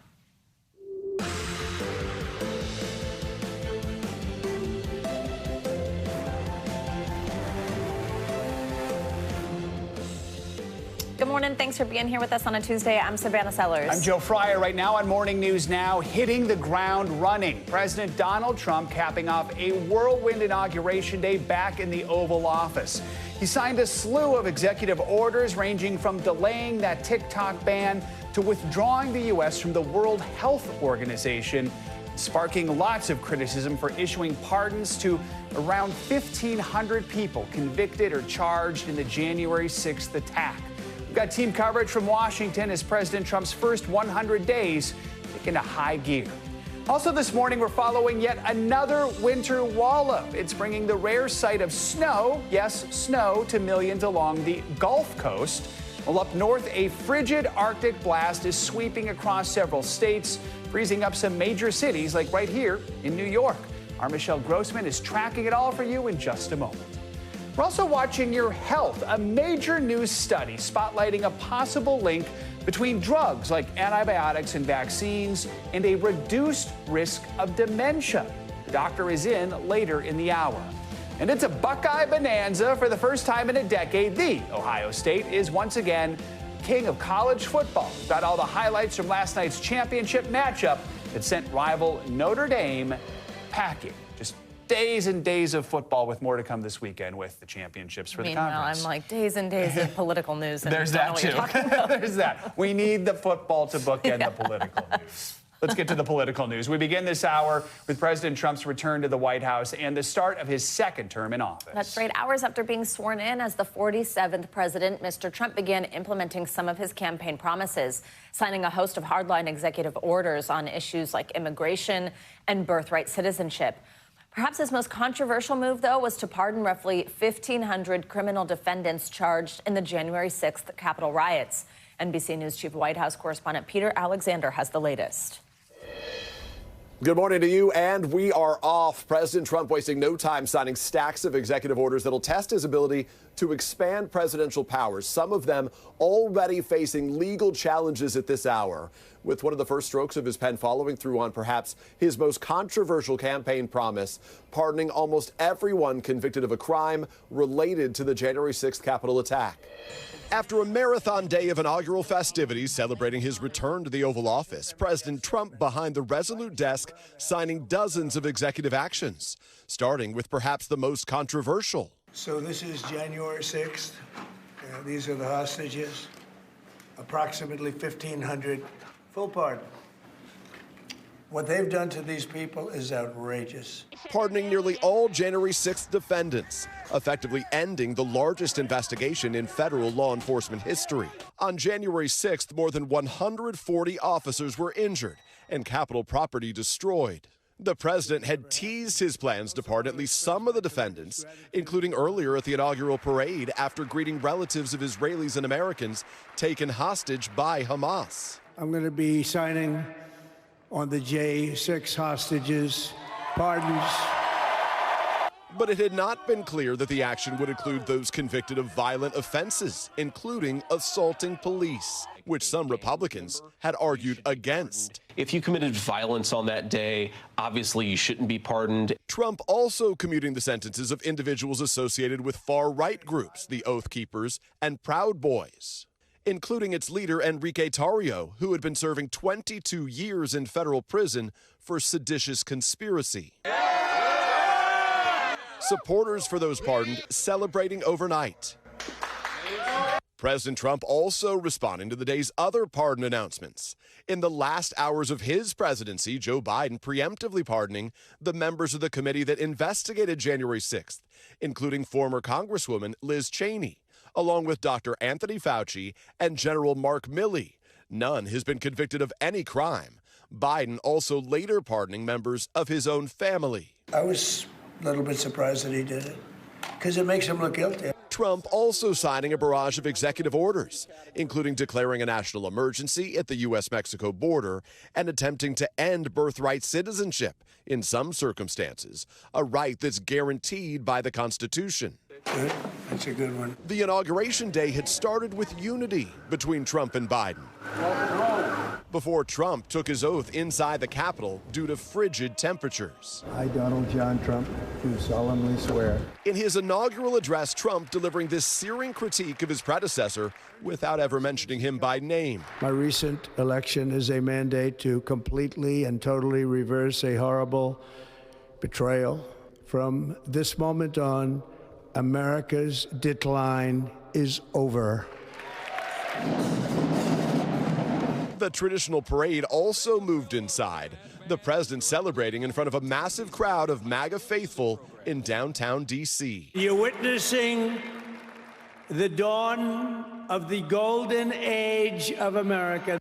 Good morning. Thanks for being here with us on a Tuesday. I'm Savannah Sellers. I'm Joe Fryer. Right now on Morning News Now, hitting the ground running. President Donald Trump capping off a whirlwind inauguration day back in the Oval Office. He signed a slew of executive orders ranging from delaying that TikTok ban to withdrawing the U.S. from the World Health Organization, sparking lots of criticism for issuing pardons to around 1,500 people convicted or charged in the January 6th attack. We've got team coverage from Washington as President Trump's first 100 days take into high gear. Also this morning, we're following yet another winter wallop. It's bringing the rare sight of snow, yes, snow, to millions along the Gulf Coast. Well, up north, a frigid Arctic blast is sweeping across several states, freezing up some major cities like right here in New York. Our Michelle Grossman is tracking it all for you in just a moment. We're also watching your health, a major new study spotlighting a possible link between drugs like antibiotics and vaccines and a reduced risk of dementia. The doctor is in later in the hour. And it's a Buckeye bonanza for the first time in a decade. The Ohio State is once again king of college football. We've got all the highlights from last night's championship matchup that sent rival Notre Dame packing. Just days and days of football with more to come this weekend with the championships for the conference. I'm like days and days of political news. And There's that too. There's that. We need the football to bookend the political news. Let's get to the political news. We begin this hour with President Trump's return to the White House and the start of his second term in office. That's right. Hours after being sworn in as the 47th president, Mr. Trump began implementing some of his campaign promises, signing a host of hardline executive orders on issues like immigration and birthright citizenship. Perhaps his most controversial move, though, was to pardon roughly 1,500 criminal defendants charged in the January 6th Capitol riots. NBC News Chief White House correspondent Peter Alexander has the latest. Good morning to you, and we are off. President Trump wasting no time signing stacks of executive orders that'll test his ability to expand presidential powers, some of them already facing legal challenges at this hour. With one of the first strokes of his pen following through on perhaps his most controversial campaign promise, pardoning almost everyone convicted of a crime related to the January 6th Capitol attack. After a marathon day of inaugural festivities celebrating his return to the Oval Office, President Trump behind the resolute desk signing dozens of executive actions, starting with perhaps the most controversial. So this is January 6th. These are the hostages. Approximately 1,500. Full pardon. What they've done to these people is outrageous. Pardoning nearly all January 6th defendants, effectively ending the largest investigation in federal law enforcement history. On January 6th, more than 140 officers were injured and Capitol property destroyed. The president had teased his plans to pardon at least some of the defendants, including earlier at the inaugural parade after greeting relatives of Israelis and Americans taken hostage by Hamas. I'm going to be signing on the J6 hostages' pardons. But it had not been clear that the action would include those convicted of violent offenses, including assaulting police, which some Republicans had argued against. If you committed violence on that day, obviously you shouldn't be pardoned. Trump also commuting the sentences of individuals associated with far-right groups, the Oath Keepers and Proud Boys, including its leader Enrique Tarrio, who had been serving 22 years in federal prison for seditious conspiracy. Supporters for those pardoned celebrating overnight. President Trump also responding to the day's other pardon announcements. In the last hours of his presidency, Joe Biden preemptively pardoning the members of the committee that investigated January 6th, including former Congresswoman Liz Cheney, along with Dr. Anthony Fauci and General Mark Milley. None has been convicted of any crime. Biden also later pardoning members of his own family. I was a little bit surprised that he did it, because it makes him look guilty. Trump also signing a barrage of executive orders, including declaring a national emergency at the U.S.-Mexico border and attempting to end birthright citizenship in some circumstances, a right that's guaranteed by the Constitution. Good. That's a good one. The inauguration day had started with unity between Trump and Biden, before Trump took his oath inside the Capitol due to frigid temperatures. I, Donald John Trump, do solemnly swear. In his inaugural address, Trump delivering this searing critique of his predecessor without ever mentioning him by name. My recent election is a mandate to completely and totally reverse a horrible betrayal. From this moment on, America's decline is over. The traditional parade also moved inside, the president celebrating in front of a massive crowd of MAGA faithful in downtown D.C. You're witnessing the dawn of the golden age of America.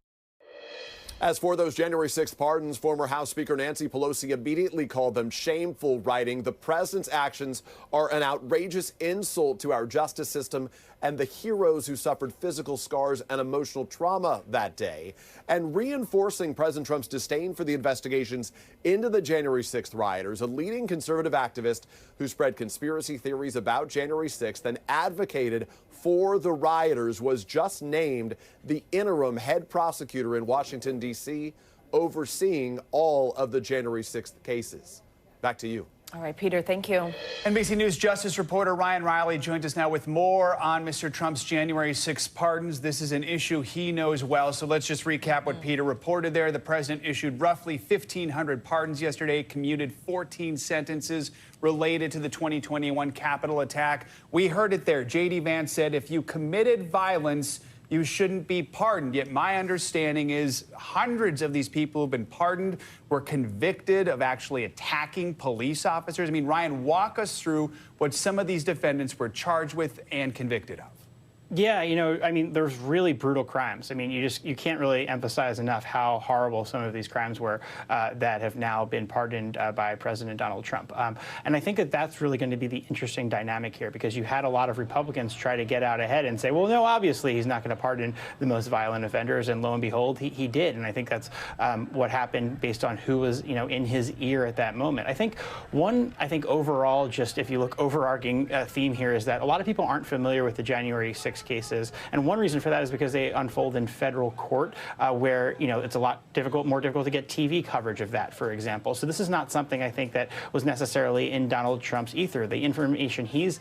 As for those January 6th pardons, former House Speaker Nancy Pelosi immediately called them shameful, writing, "The president's actions are an outrageous insult to our justice system and the heroes who suffered physical scars and emotional trauma that day," and reinforcing President Trump's disdain for the investigations into the January 6th rioters. A leading conservative activist who spread conspiracy theories about January 6th and advocated for the rioters was just named the interim head prosecutor in Washington, D.C., overseeing all of the January 6th cases. Back to you. All right, Peter, thank you. NBC News Justice reporter Ryan Riley joins us now with more on Mr. Trump's January 6 pardons. This is an issue he knows well, so let's just recap what Peter reported there. The president issued roughly 1,500 pardons yesterday, commuted 14 sentences related to the 2021 Capitol attack. We heard it there. J.D. Vance said if you committed violence, you shouldn't be pardoned. Yet my understanding is hundreds of these people who've been pardoned were convicted of actually attacking police officers. I mean, Ryan, walk us through what some of these defendants were charged with and convicted of. Yeah, you know, I mean, there's really brutal crimes. I mean, you can't really emphasize enough how horrible some of these crimes were that have now been pardoned by President Donald Trump. And I think that that's really going to be the interesting dynamic here, because you had a lot of Republicans try to get out ahead and say, well, no, obviously he's not going to pardon the most violent offenders. And lo and behold, he did. And I think that's what happened based on who was, you know, in his ear at that moment. I think overall, just if you look overarching theme here is that a lot of people aren't familiar with the January 6th cases, and one reason for that is because they unfold in federal court, where it's a lot more difficult to get TV coverage of that, for example. So this is not something I think that was necessarily in Donald Trump's ether. The information he's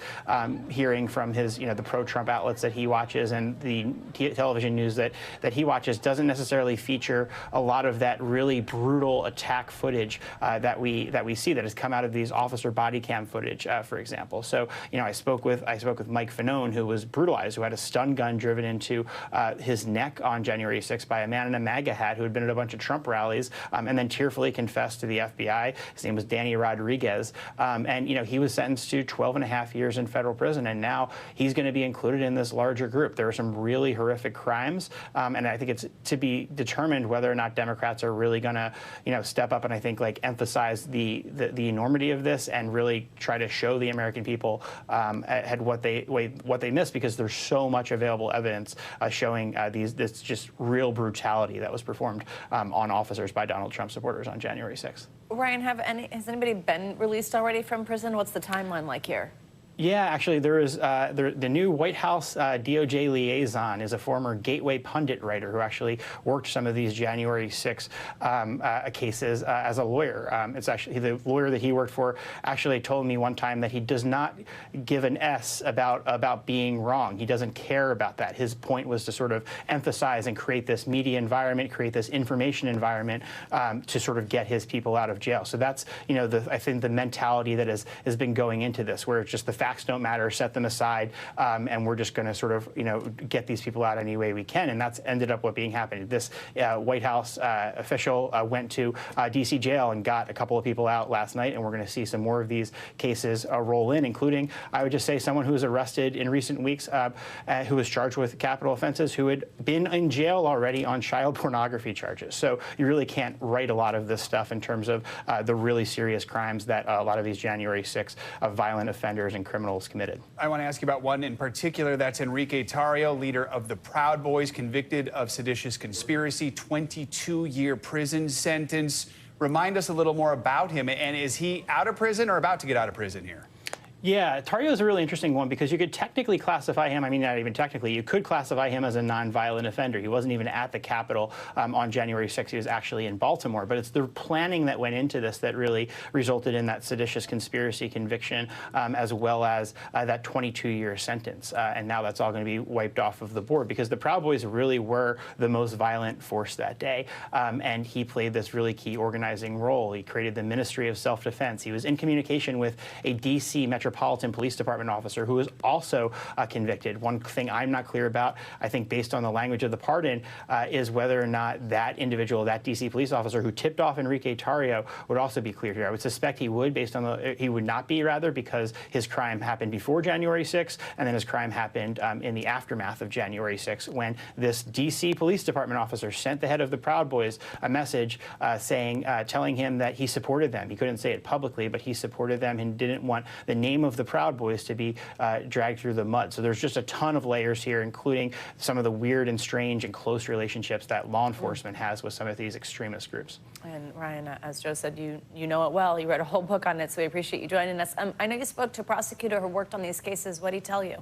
hearing from his, the pro-Trump outlets that he watches and the television news that he watches doesn't necessarily feature a lot of that really brutal attack footage that we see that has come out of these officer body cam footage, for example. So I spoke with Mike Fanone, who was brutalized, who had a stun gun driven into his neck on January 6th by a man in a MAGA hat who had been at a bunch of Trump rallies and then tearfully confessed to the FBI. His name was Danny Rodriguez. And, he was sentenced to 12.5 years in federal prison. And now he's going to be included in this larger group. There are some really horrific crimes. And I think it's to be determined whether or not Democrats are really going to, step up and I think emphasize the enormity of this and really try to show the American people had what they missed, because there's so much available evidence showing this just real brutality that was performed on officers by Donald Trump supporters on January 6th. Ryan, has anybody been released already from prison? What's the timeline like here? Yeah, actually, there is the new White House DOJ liaison is a former Gateway pundit writer who actually worked some of these January 6 cases as a lawyer. It's actually the lawyer that he worked for actually told me one time that he does not give an S about being wrong. He doesn't care about that. His point was to sort of emphasize and create this media environment, create this information environment to sort of get his people out of jail. So that's I think the mentality that has been going into this, where it's just the facts don't matter, set them aside, and we're just going to sort of, get these people out any way we can. And that's ended up what being happening. This White House official went to D.C. jail and got a couple of people out last night, and we're going to see some more of these cases roll in, including, I would just say, someone who was arrested in recent weeks who was charged with capital offenses, who had been in jail already on child pornography charges. So you really can't write a lot of this stuff in terms of the really serious crimes that a lot of these January 6 violent offenders and criminals committed. I want to ask you about one in particular. That's Enrique Tarrio, leader of the Proud Boys, convicted of seditious conspiracy, 22-year prison sentence. Remind us a little more about him. And is he out of prison or about to get out of prison here? Yeah, Tarrio is a really interesting one because you could technically classify him, I mean, not even technically, you could classify him as a nonviolent offender. He wasn't even at the Capitol on January 6th. He was actually in Baltimore. But it's the planning that went into this that really resulted in that seditious conspiracy conviction, as well as that 22-year sentence. And now that's all going to be wiped off of the board because the Proud Boys really were the most violent force that day. And he played this really key organizing role. He created the Ministry of Self-Defense. He was in communication with a D.C. Metropolitan Police Department officer who was also convicted. One thing I'm not clear about, I think based on the language of the pardon, is whether or not that individual, that D.C. police officer who tipped off Enrique Tarrio would also be cleared here. I would suspect he would, he would not be, rather, because his crime happened before January 6th, and then his crime happened in the aftermath of January 6th, when this D.C. Police Department officer sent the head of the Proud Boys a message telling him that he supported them. He couldn't say it publicly, but he supported them and didn't want the name of the Proud Boys to be dragged through the mud. So there's just a ton of layers here, including some of the weird and strange and close relationships that law enforcement has with some of these extremist groups. And Ryan, as Joe said, you know it well. You read a whole book on it, so we appreciate you joining us. I know you spoke to a prosecutor who worked on these cases. What did he tell you?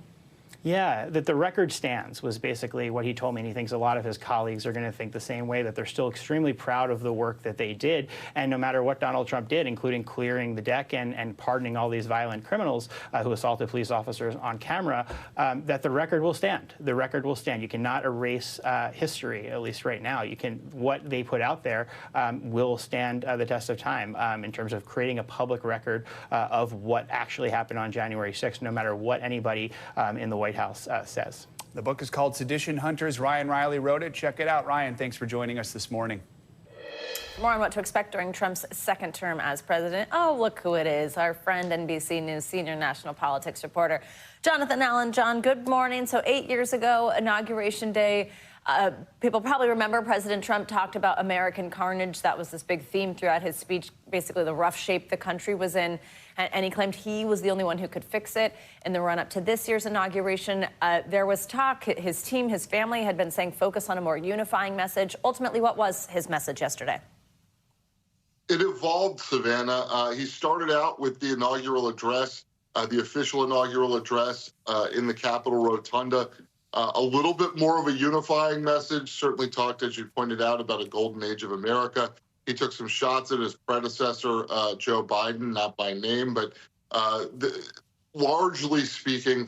Yeah, that the record stands was basically what he told me, and he thinks a lot of his colleagues are going to think the same way, that they're still extremely proud of the work that they did. And no matter what Donald Trump did, including clearing the deck and pardoning all these violent criminals who assaulted police officers on camera, that the record will stand. The record will stand. You cannot erase history, at least right now. What they put out there will stand the test of time in terms of creating a public record of what actually happened on January 6th, no matter what anybody in the White House says. The book is called Sedition Hunters. Ryan Riley wrote it. Check it out. Ryan, thanks for joining us this morning. More on what to expect during Trump's second term as president. Oh, look who it is. Our friend, NBC News senior national politics reporter, Jonathan Allen. John, good morning. So 8 years ago, Inauguration Day, people probably remember President Trump talked about American carnage. That was this big theme throughout his speech, basically the rough shape the country was in. And he claimed he was the only one who could fix it. In the run-up to this year's inauguration, there was talk. His team, his family had been saying focus on a more unifying message. Ultimately, what was his message yesterday? It evolved, Savannah. He started out with the inaugural address, the official inaugural address in the Capitol Rotunda. A little bit more of a unifying message, certainly talked, as you pointed out, about a golden age of America. He took some shots at his predecessor, Joe Biden, not by name, but largely speaking,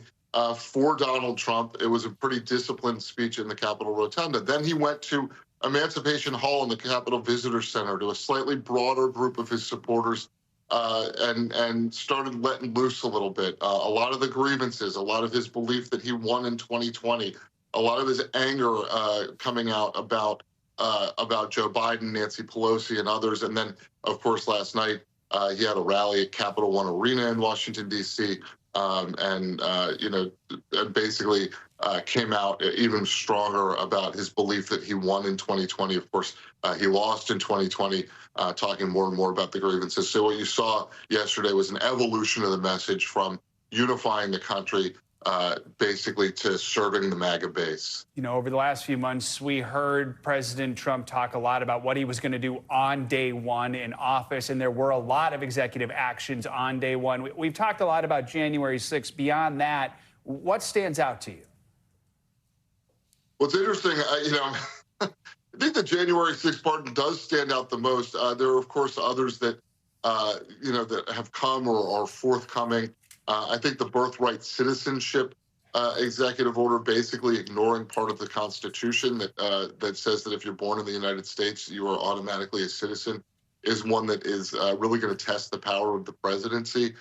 for Donald Trump, it was a pretty disciplined speech in the Capitol Rotunda. Then he went to Emancipation Hall in the Capitol Visitor Center to a slightly broader group of his supporters and started letting loose a little bit. A lot of the grievances, a lot of his belief that he won in 2020, a lot of his anger coming out about Joe Biden, Nancy Pelosi, and others. And then, of course, last night he had a rally at Capital One Arena in Washington, D.C., and basically came out even stronger about his belief that he won in 2020. Of course, he lost in 2020, talking more and more about the grievances. So what you saw yesterday was an evolution of the message from unifying the country basically to serving the MAGA base. You know, over the last few months, we heard President Trump talk a lot about what he was going to do on day one in office, and there were a lot of executive actions on day one. We've talked a lot about January 6th. Beyond that, what stands out to you? What's interesting, I think the January 6th pardon does stand out the most. There are, of course, others that, that have come or are forthcoming. I think the birthright citizenship executive order, basically ignoring part of the Constitution that says that if you're born in the United States, you are automatically a citizen, is one that is really going to test the power of the presidency,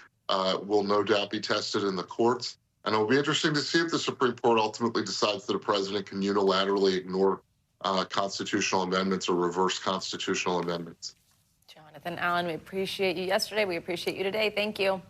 will no doubt be tested in the courts. And it'll be interesting to see if the Supreme Court ultimately decides that a president can unilaterally ignore constitutional amendments or reverse constitutional amendments. Jonathan Allen, we appreciate you yesterday. We appreciate you today. Thank you.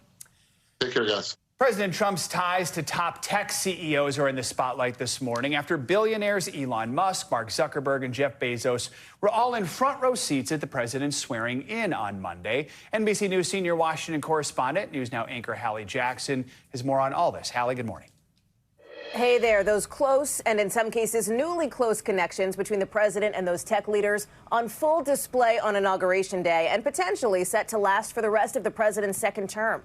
Take care, guys. President Trump's ties to top tech CEOs are in the spotlight this morning after billionaires Elon Musk, Mark Zuckerberg, and Jeff Bezos were all in front row seats at the president's swearing in on Monday. NBC News senior Washington correspondent, News Now anchor Hallie Jackson has more on all this. Hallie, good morning. Hey there, those close and in some cases newly close connections between the president and those tech leaders on full display on Inauguration Day and potentially set to last for the rest of the president's second term.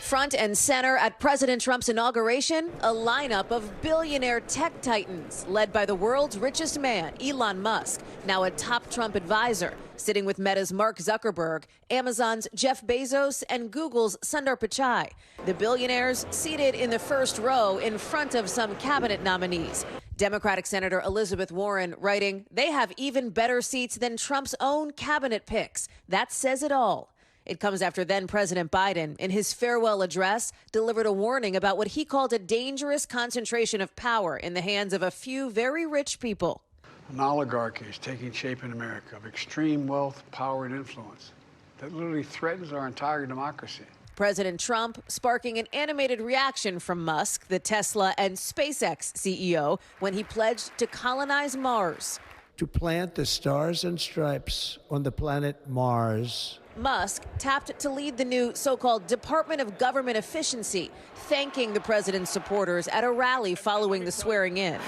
Front and center at President Trump's inauguration, a lineup of billionaire tech titans led by the world's richest man, Elon Musk, now a top Trump advisor, sitting with Meta's Mark Zuckerberg, Amazon's Jeff Bezos, and Google's Sundar Pichai. The billionaires seated in the first row in front of some cabinet nominees. Democratic Senator Elizabeth Warren writing, "They have even better seats than Trump's own cabinet picks. That says it all." It comes after then President Biden, in his farewell address, delivered a warning about what he called a dangerous concentration of power in the hands of a few very rich people. An oligarchy is taking shape in America of extreme wealth, power, and influence that literally threatens our entire democracy. President Trump sparking an animated reaction from Musk, the Tesla and SpaceX CEO, when he pledged to colonize Mars. To plant the stars and stripes on the planet Mars. Musk tapped to lead the new so-called Department of Government Efficiency, thanking the president's supporters at a rally following the swearing in.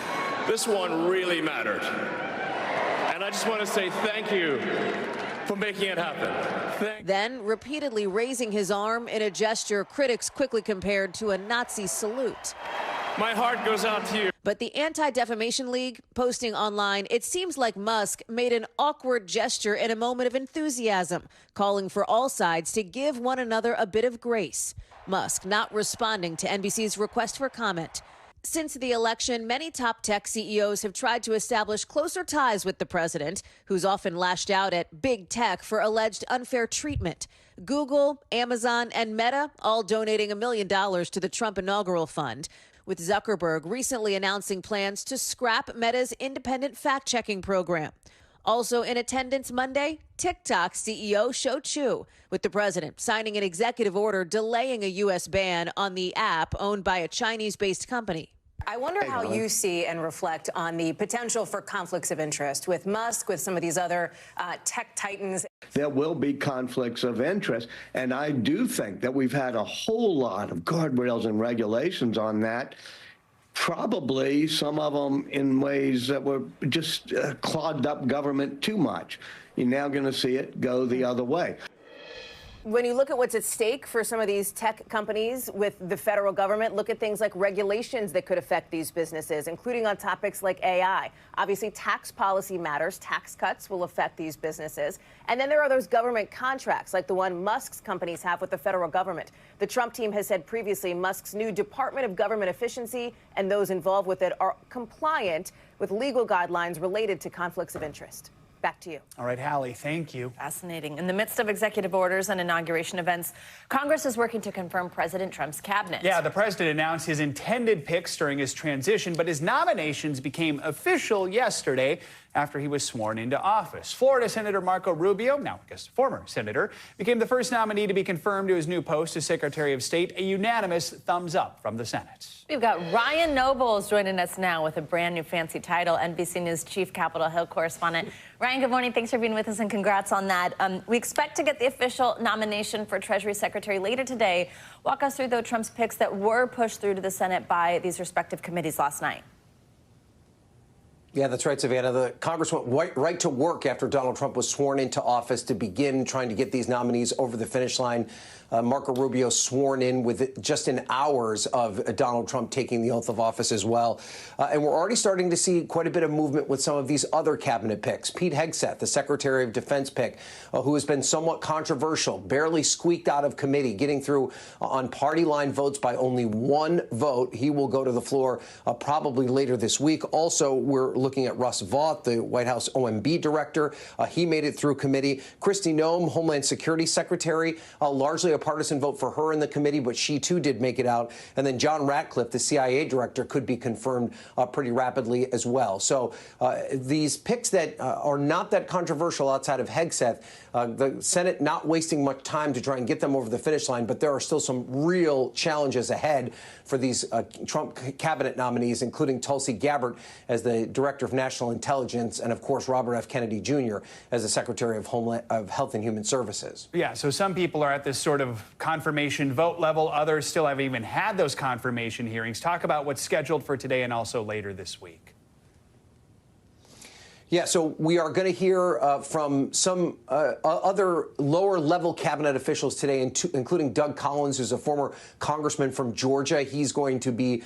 This one really mattered. And I just want to say thank you for making it happen. Then repeatedly raising his arm in a gesture critics quickly compared to a Nazi salute. My heart goes out to you. But the Anti-Defamation League posting online, it seems like Musk made an awkward gesture in a moment of enthusiasm, calling for all sides to give one another a bit of grace. Musk not responding to NBC's request for comment. Since the election, many top tech CEOs have tried to establish closer ties with the president, who's often lashed out at big tech for alleged unfair treatment. Google, Amazon, and Meta all donating $1 million to the Trump inaugural fund, with Zuckerberg recently announcing plans to scrap Meta's independent fact-checking program. Also in attendance Monday, TikTok CEO Shou Chew, with the president signing an executive order delaying a U.S. ban on the app owned by a Chinese-based company. I wonder how you see and reflect on the potential for conflicts of interest with Musk, with some of these other tech titans. There will be conflicts of interest, and I do think that we've had a whole lot of guardrails and regulations on that. Probably some of them in ways that were just clogged up government too much. You're now going to see it go the other way. When you look at what's at stake for some of these tech companies with the federal government, look at things like regulations that could affect these businesses, including on topics like AI. Obviously, tax policy matters. Tax cuts will affect these businesses. And then there are those government contracts, like the one Musk's companies have with the federal government. The Trump team has said previously Musk's new Department of Government Efficiency and those involved with it are compliant with legal guidelines related to conflicts of interest. Back to you. All right, Hallie, thank you. Fascinating. In the midst of executive orders and inauguration events, Congress is working to confirm President Trump's cabinet. Yeah, the president announced his intended picks during his transition, but his nominations became official yesterday after he was sworn into office. Florida Senator Marco Rubio, now I guess former senator, became the first nominee to be confirmed to his new post as Secretary of State, a unanimous thumbs up from the Senate. We've got Ryan Nobles joining us now with a brand new fancy title, NBC News Chief Capitol Hill Correspondent. Ryan, good morning. Thanks for being with us, and congrats on that. We expect to get the official nomination for Treasury Secretary later today. Walk us through, though, Trump's picks that were pushed through to the Senate by these respective committees last night. Yeah, that's right, Savannah. The Congress went right to work after Donald Trump was sworn into office to begin trying to get these nominees over the finish line. Marco Rubio sworn in just in hours of Donald Trump taking the oath of office as well. And we're already starting to see quite a bit of movement with some of these other cabinet picks. Pete Hegseth, the Secretary of Defense pick, who has been somewhat controversial, barely squeaked out of committee, getting through on party line votes by only one vote. He will go to the floor probably later this week. Also, we're looking at Russ Vought, the White House OMB director. He made it through committee. Kristi Noem, Homeland Security Secretary, largely a partisan vote for her in the committee, but she too did make it out. And then John Ratcliffe, the CIA director, could be confirmed pretty rapidly as well. So these picks that are not that controversial outside of Hegseth, the Senate not wasting much time to try and get them over the finish line, but there are still some real challenges ahead for these Trump cabinet nominees, including Tulsi Gabbard as the Director of National Intelligence, and of course Robert F. Kennedy Jr. as the Secretary of Health and Human Services. Yeah, so some people are at this sort of confirmation vote level. Others still haven't even had those confirmation hearings. Talk about what's scheduled for today and also later this week. Yeah, so we are going to hear from some other lower-level cabinet officials today, including Doug Collins, who's a former congressman from Georgia. He's going to be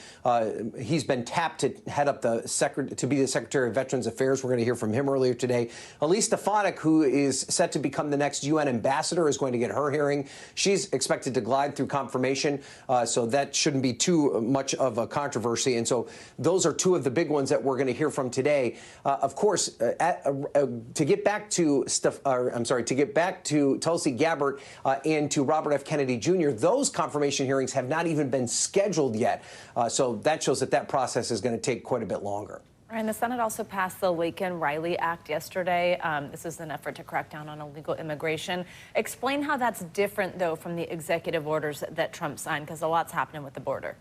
he's been tapped to head up to be the Secretary of Veterans Affairs. We're going to hear from him earlier today. Elise Stefanik, who is set to become the next UN ambassador, is going to get her hearing. She's expected to glide through confirmation, so that shouldn't be too much of a controversy. And so those are two of the big ones that we're going to hear from today. Of course, to get back to Tulsi Gabbard and to Robert F. Kennedy Jr., those confirmation hearings have not even been scheduled yet. So that shows that process is going to take quite a bit longer. And the Senate also passed the Laken-Riley Act yesterday. This is an effort to crack down on illegal immigration. Explain how that's different, though, from the executive orders that Trump signed, because a lot's happening with the border.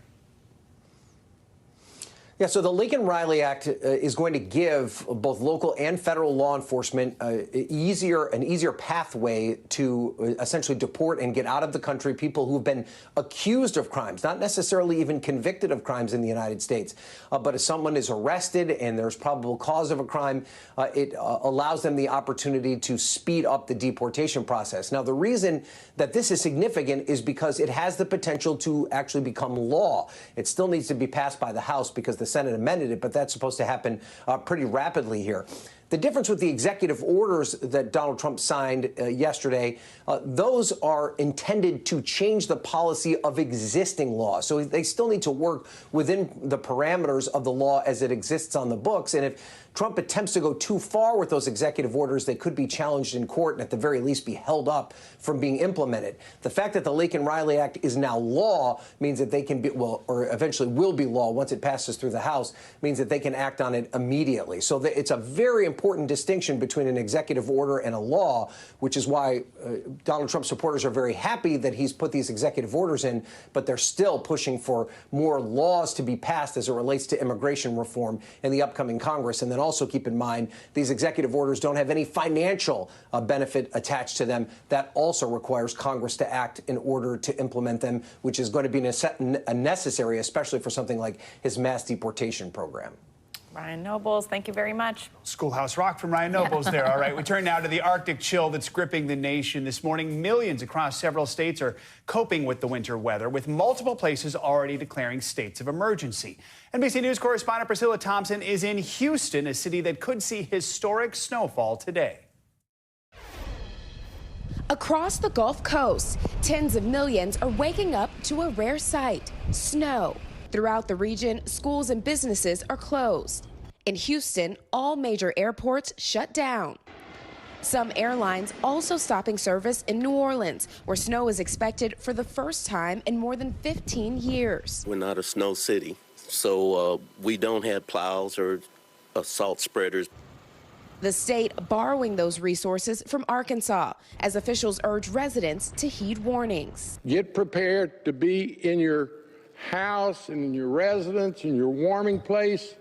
Yeah, so the Laken-Riley Act is going to give both local and federal law enforcement an easier pathway to essentially deport and get out of the country people who've been accused of crimes, not necessarily even convicted of crimes in the United States. But if someone is arrested and there's probable cause of a crime, it allows them the opportunity to speed up the deportation process. Now, the reason that this is significant is because it has the potential to actually become law. It still needs to be passed by the House because the Senate amended it, but that's supposed to happen pretty rapidly here. The difference with the executive orders that Donald Trump signed yesterday, those are intended to change the policy of existing law. So they still need to work within the parameters of the law as it exists on the books. And if Trump attempts to go too far with those executive orders, they could be challenged in court and at the very least be held up from being implemented. The fact that the Laken-Riley Act is now law means that they can be, or eventually will be law once it passes through the House, means that they can act on it immediately. So it's a very important distinction between an executive order and a law, which is why Donald Trump supporters are very happy that he's put these executive orders in, but they're still pushing for more laws to be passed as it relates to immigration reform in the upcoming Congress. And then also keep in mind, these executive orders don't have any financial benefit attached to them. That also requires Congress to act in order to implement them, which is going to be necessary, especially for something like his mass deportation program. Ryan Nobles, thank you very much. Schoolhouse Rock from Ryan Nobles there. All right, we turn now to the Arctic chill that's gripping the nation this morning. Millions across several states are coping with the winter weather, with multiple places already declaring states of emergency. NBC News correspondent Priscilla Thompson is in Houston, a city that could see historic snowfall today. Across the Gulf Coast, tens of millions are waking up to a rare sight: snow. Throughout the region, schools and businesses are closed. In Houston, all major airports shut down. Some airlines also stopping service in New Orleans, where snow is expected for the first time in more than 15 years. We're not a snow city, so we don't have plows or salt spreaders. The state borrowing those resources from Arkansas as officials urge residents to heed warnings. Get prepared to be in your house and in your residence, in your warming place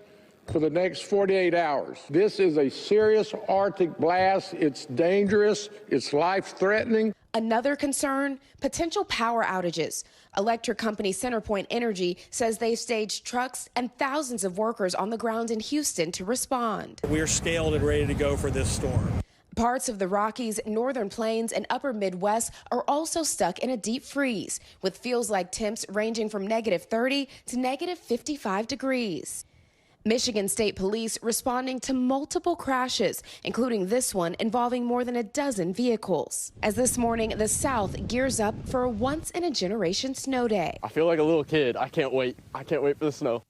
for the next 48 hours. This is a serious Arctic blast. It's dangerous. It's life-threatening. Another concern, potential power outages. Electric company CenterPoint Energy says they've staged trucks and thousands of workers on the ground in Houston to respond. We're scaled and ready to go for this storm. Parts of the Rockies, Northern Plains, and Upper Midwest are also stuck in a deep freeze, with feels-like temps ranging from -30 to -55 degrees. Michigan State Police responding to multiple crashes, including this one involving more than a dozen vehicles. As this morning, the South gears up for a once-in-a-generation snow day. I feel like a little kid. I can't wait. I can't wait for the snow.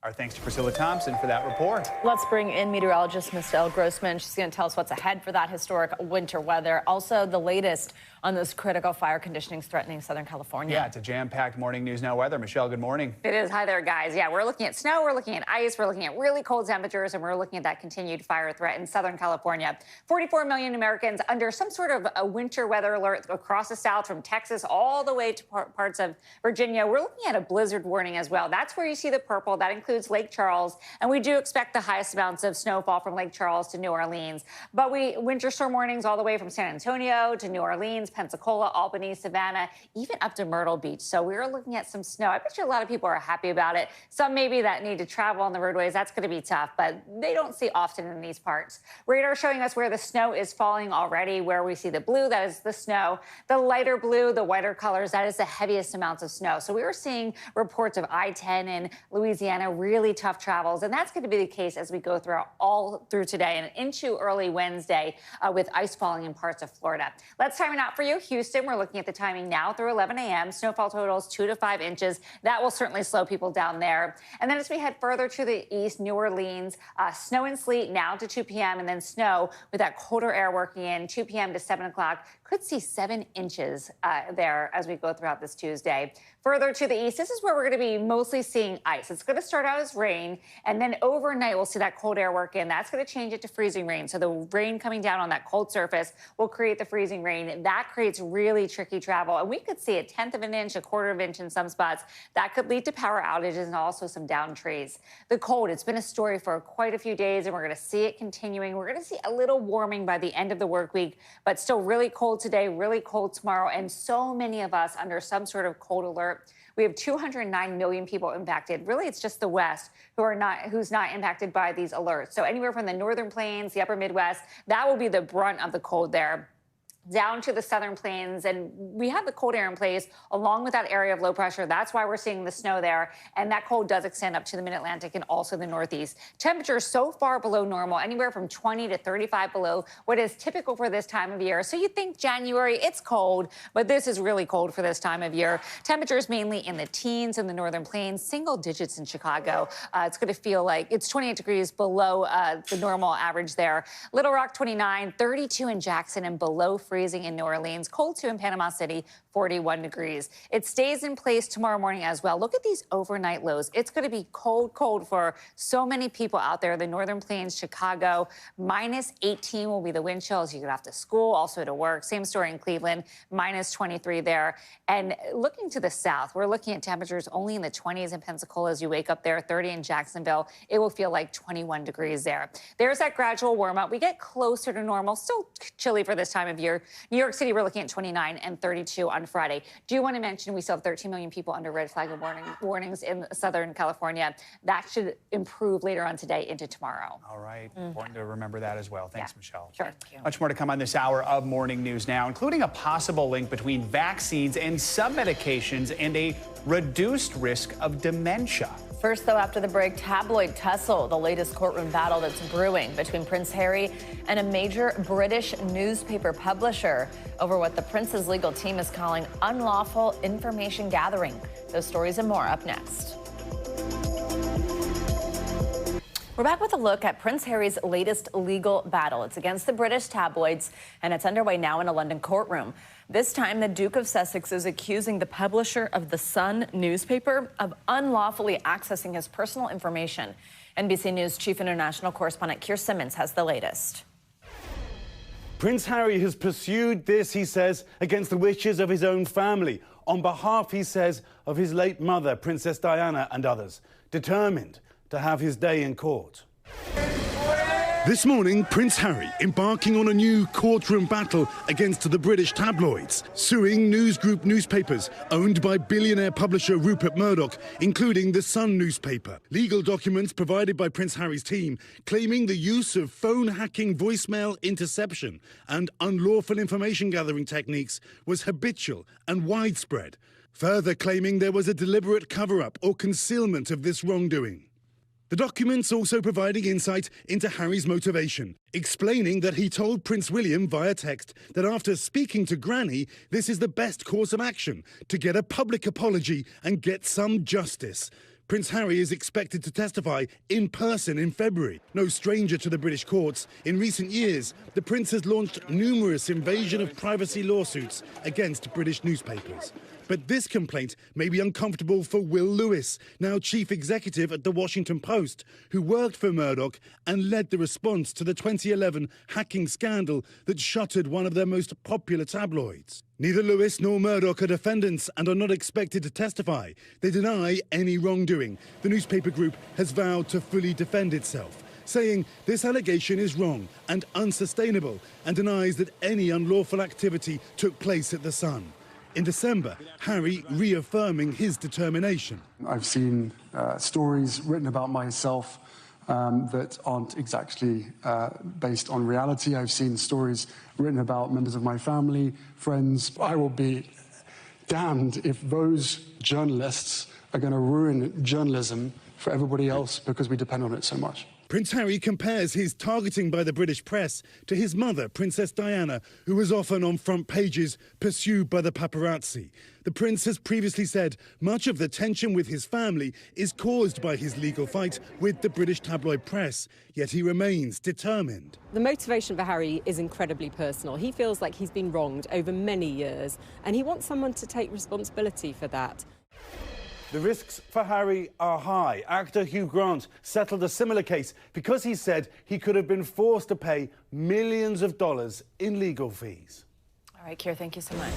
Our thanks to Priscilla Thompson for that report. Let's bring in meteorologist Cecile Grossman. She's going to tell us what's ahead for that historic winter weather. Also, the latest on those critical fire conditions threatening Southern California. Yeah, it's a jam-packed Morning News Now weather. Michelle, good morning. It is. Hi there, guys. Yeah, we're looking at snow, we're looking at ice, we're looking at really cold temperatures, and we're looking at that continued fire threat in Southern California. 44 million Americans under some sort of a winter weather alert across the South, from Texas all the way to parts of Virginia. We're looking at a blizzard warning as well. That's where you see the purple. That includes Lake Charles, and we do expect the highest amounts of snowfall from Lake Charles to New Orleans. But winter storm warnings all the way from San Antonio to New Orleans, Pensacola, Albany, Savannah, even up to Myrtle Beach. So we're looking at some snow. I bet you a lot of people are happy about it. Some maybe that need to travel on the roadways. That's going to be tough, but they don't see often in these parts. Radar showing us where the snow is falling already, where we see the blue, that is the snow. The lighter blue, the whiter colors, that is the heaviest amounts of snow. So we were seeing reports of I-10 in Louisiana, really tough travels, and that's going to be the case as we go all through today and into early Wednesday with ice falling in parts of Florida. Let's time it out for you. Houston, we're looking at the timing now through 11 a.m. Snowfall totals 2 to 5 inches. That will certainly slow people down there. And then as we head further to the east, New Orleans, snow and sleet now to 2 p.m. and then snow with that colder air working in 2 p.m. to 7 o'clock. Could see 7 inches there as we go throughout this Tuesday. Further to the east, this is where we're going to be mostly seeing ice. It's going to start out as rain, and then overnight we'll see that cold air work in. That's going to change it to freezing rain. So the rain coming down on that cold surface will create the freezing rain. That creates really tricky travel, and we could see 1/10 of an inch, 1/4 of an inch in some spots. That could lead to power outages and also some downed trees. The cold, it's been a story for quite a few days, and we're going to see it continuing. We're going to see a little warming by the end of the work week, but still really cold today, really cold tomorrow, and so many of us under some sort of cold alert. We have 209 million people impacted. Really, it's just the West who's not impacted by these alerts. So anywhere from the Northern Plains, the Upper Midwest, that will be the brunt of the cold there. Down to the Southern Plains, and we have the cold air in place along with that area of low pressure. That's why we're seeing the snow there, and that cold does extend up to the Mid-Atlantic and also the Northeast. Temperatures so far below normal, anywhere from 20 to 35 below what is typical for this time of year. So you think January, it's cold, but this is really cold for this time of year. Temperatures mainly in the teens in the Northern Plains, single digits in Chicago. It's going to feel like it's 28 degrees below the normal average there. Little Rock 29, 32 in Jackson, and below freezing in New Orleans. Cold too in Panama City, 41 degrees. It stays in place tomorrow morning as well. Look at these overnight lows. It's going to be cold, cold for so many people out there. The Northern Plains, Chicago, -18 will be the wind chill as you get off to school, also to work. Same story in Cleveland, -23 there. And looking to the south, we're looking at temperatures only in the 20s in Pensacola as you wake up there, 30 in Jacksonville. It will feel like 21 degrees there. There's that gradual warm up. We get closer to normal, still chilly for this time of year. New York City, we're looking at 29 and 32 on Friday. Do want to mention we still have 13 million people under red flag warnings in Southern California. That should improve later on today into tomorrow. All right. Important to remember that as well. Thanks, Michelle. Sure. Thank you. Much more to come on this hour of Morning News Now, including a possible link between vaccines and some medications and a reduced risk of dementia. First, though, after the break, tabloid tussle, the latest courtroom battle that's brewing between Prince Harry and a major British newspaper publisher over what the prince's legal team is calling unlawful information gathering. Those stories and more up next. We're back with a look at Prince Harry's latest legal battle. It's against the British tabloids, and it's underway now in a London courtroom. This time, the Duke of Sussex is accusing the publisher of The Sun newspaper of unlawfully accessing his personal information. NBC News chief international correspondent Keir Simmons has the latest. Prince Harry has pursued this, he says, against the wishes of his own family, on behalf, he says, of his late mother, Princess Diana, and others, determined to have his day in court. This morning, Prince Harry embarking on a new courtroom battle against the British tabloids, suing news group newspapers owned by billionaire publisher Rupert Murdoch, including the Sun newspaper. Legal documents provided by Prince Harry's team claiming the use of phone hacking, voicemail interception and unlawful information gathering techniques was habitual and widespread, further claiming there was a deliberate cover-up or concealment of this wrongdoing. The documents also providing insight into Harry's motivation, explaining that he told Prince William via text that after speaking to Granny, this is the best course of action, to get a public apology and get some justice. Prince Harry is expected to testify in person in February. No stranger to the British courts, in recent years, the Prince has launched numerous invasion of privacy lawsuits against British newspapers. But this complaint may be uncomfortable for Will Lewis, now chief executive at The Washington Post, who worked for Murdoch and led the response to the 2011 hacking scandal that shuttered one of their most popular tabloids. Neither Lewis nor Murdoch are defendants and are not expected to testify. They deny any wrongdoing. The newspaper group has vowed to fully defend itself, saying this allegation is wrong and unsustainable and denies that any unlawful activity took place at The Sun. In December, Harry reaffirming his determination. I've seen stories written about myself that aren't exactly based on reality. I've seen stories written about members of my family, friends. I will be damned if those journalists are going to ruin journalism for everybody else because we depend on it so much. Prince Harry compares his targeting by the British press to his mother, Princess Diana, who was often on front pages, pursued by the paparazzi. The prince has previously said much of the tension with his family is caused by his legal fight with the British tabloid press, yet he remains determined. The motivation for Harry is incredibly personal. He feels like he's been wronged over many years, and he wants someone to take responsibility for that. The risks for Harry are high. Actor Hugh Grant settled a similar case because he said he could have been forced to pay millions of dollars in legal fees. All right, Keir, thank you so much.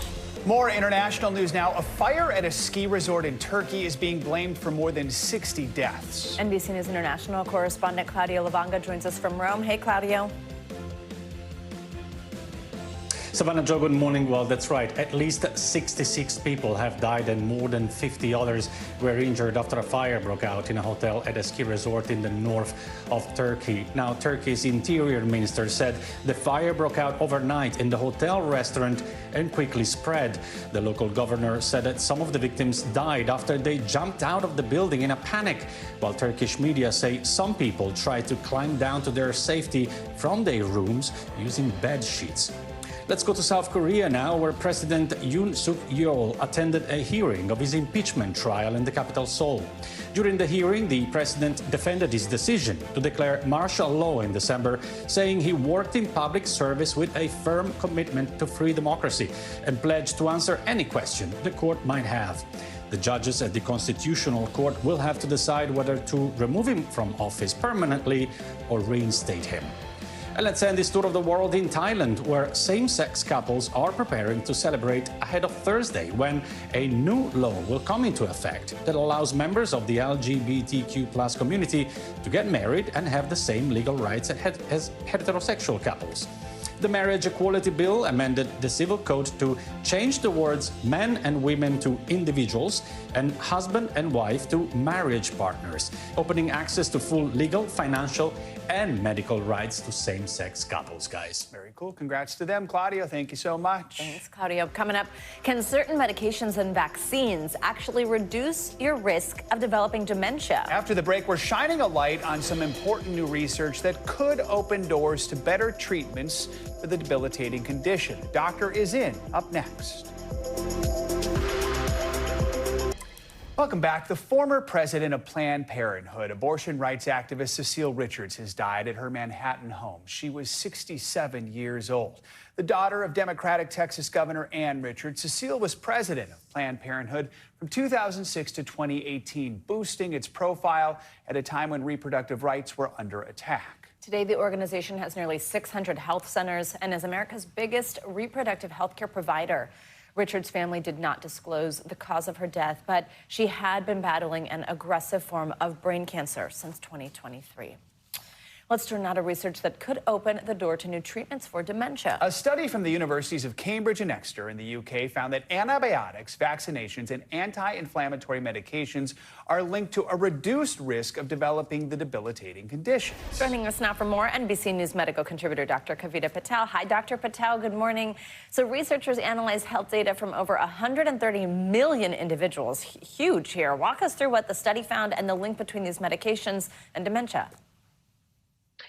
More international news now. A fire at a ski resort in Turkey is being blamed for more than 60 deaths. NBC News international correspondent Claudio Lavanga joins us from Rome. Hey, Claudio. Savannah, Joe, good morning. Well, that's right. At least 66 people have died and more than 50 others were injured after a fire broke out in a hotel at a ski resort in the north of Turkey. Now, Turkey's interior minister said the fire broke out overnight in the hotel restaurant and quickly spread. The local governor said that some of the victims died after they jumped out of the building in a panic, while Turkish media say some people tried to climb down to their safety from their rooms using bed sheets. Let's go to South Korea now, where President Yoon Suk-yeol attended a hearing of his impeachment trial in the capital, Seoul. During the hearing, the president defended his decision to declare martial law in December, saying he worked in public service with a firm commitment to free democracy and pledged to answer any question the court might have. The judges at the Constitutional Court will have to decide whether to remove him from office permanently or reinstate him. And let's end this tour of the world in Thailand, where same-sex couples are preparing to celebrate ahead of Thursday, when a new law will come into effect that allows members of the LGBTQ+ community to get married and have the same legal rights as heterosexual couples. The Marriage Equality Bill amended the Civil Code to change the words men and women to individuals and husband and wife to marriage partners, opening access to full legal, financial, and medical rights to same-sex couples, guys. Very cool. Congrats to them. Claudio, thank you so much. Thanks, Claudio. Coming up, can certain medications and vaccines actually reduce your risk of developing dementia? After the break, we're shining a light on some important new research that could open doors to better treatments for the debilitating condition. Doctor is in, up next. Welcome back. The former president of Planned Parenthood, abortion rights activist Cecile Richards, has died at her Manhattan home. She was 67 years old. The daughter of Democratic Texas Governor Ann Richards, Cecile was president of Planned Parenthood from 2006 to 2018, boosting its profile at a time when reproductive rights were under attack. Today, the organization has nearly 600 health centers and is America's biggest reproductive health care provider. Richards' family did not disclose the cause of her death, but she had been battling an aggressive form of brain cancer since 2023. Let's turn now to research that could open the door to new treatments for dementia. A study from the universities of Cambridge and Exeter in the UK found that antibiotics, vaccinations, and anti-inflammatory medications are linked to a reduced risk of developing the debilitating condition. Joining us now for more, NBC News medical contributor Dr. Kavita Patel. Hi, Dr. Patel. Good morning. So researchers analyzed health data from over 130 million individuals. Huge here. Walk us through what the study found and the link between these medications and dementia.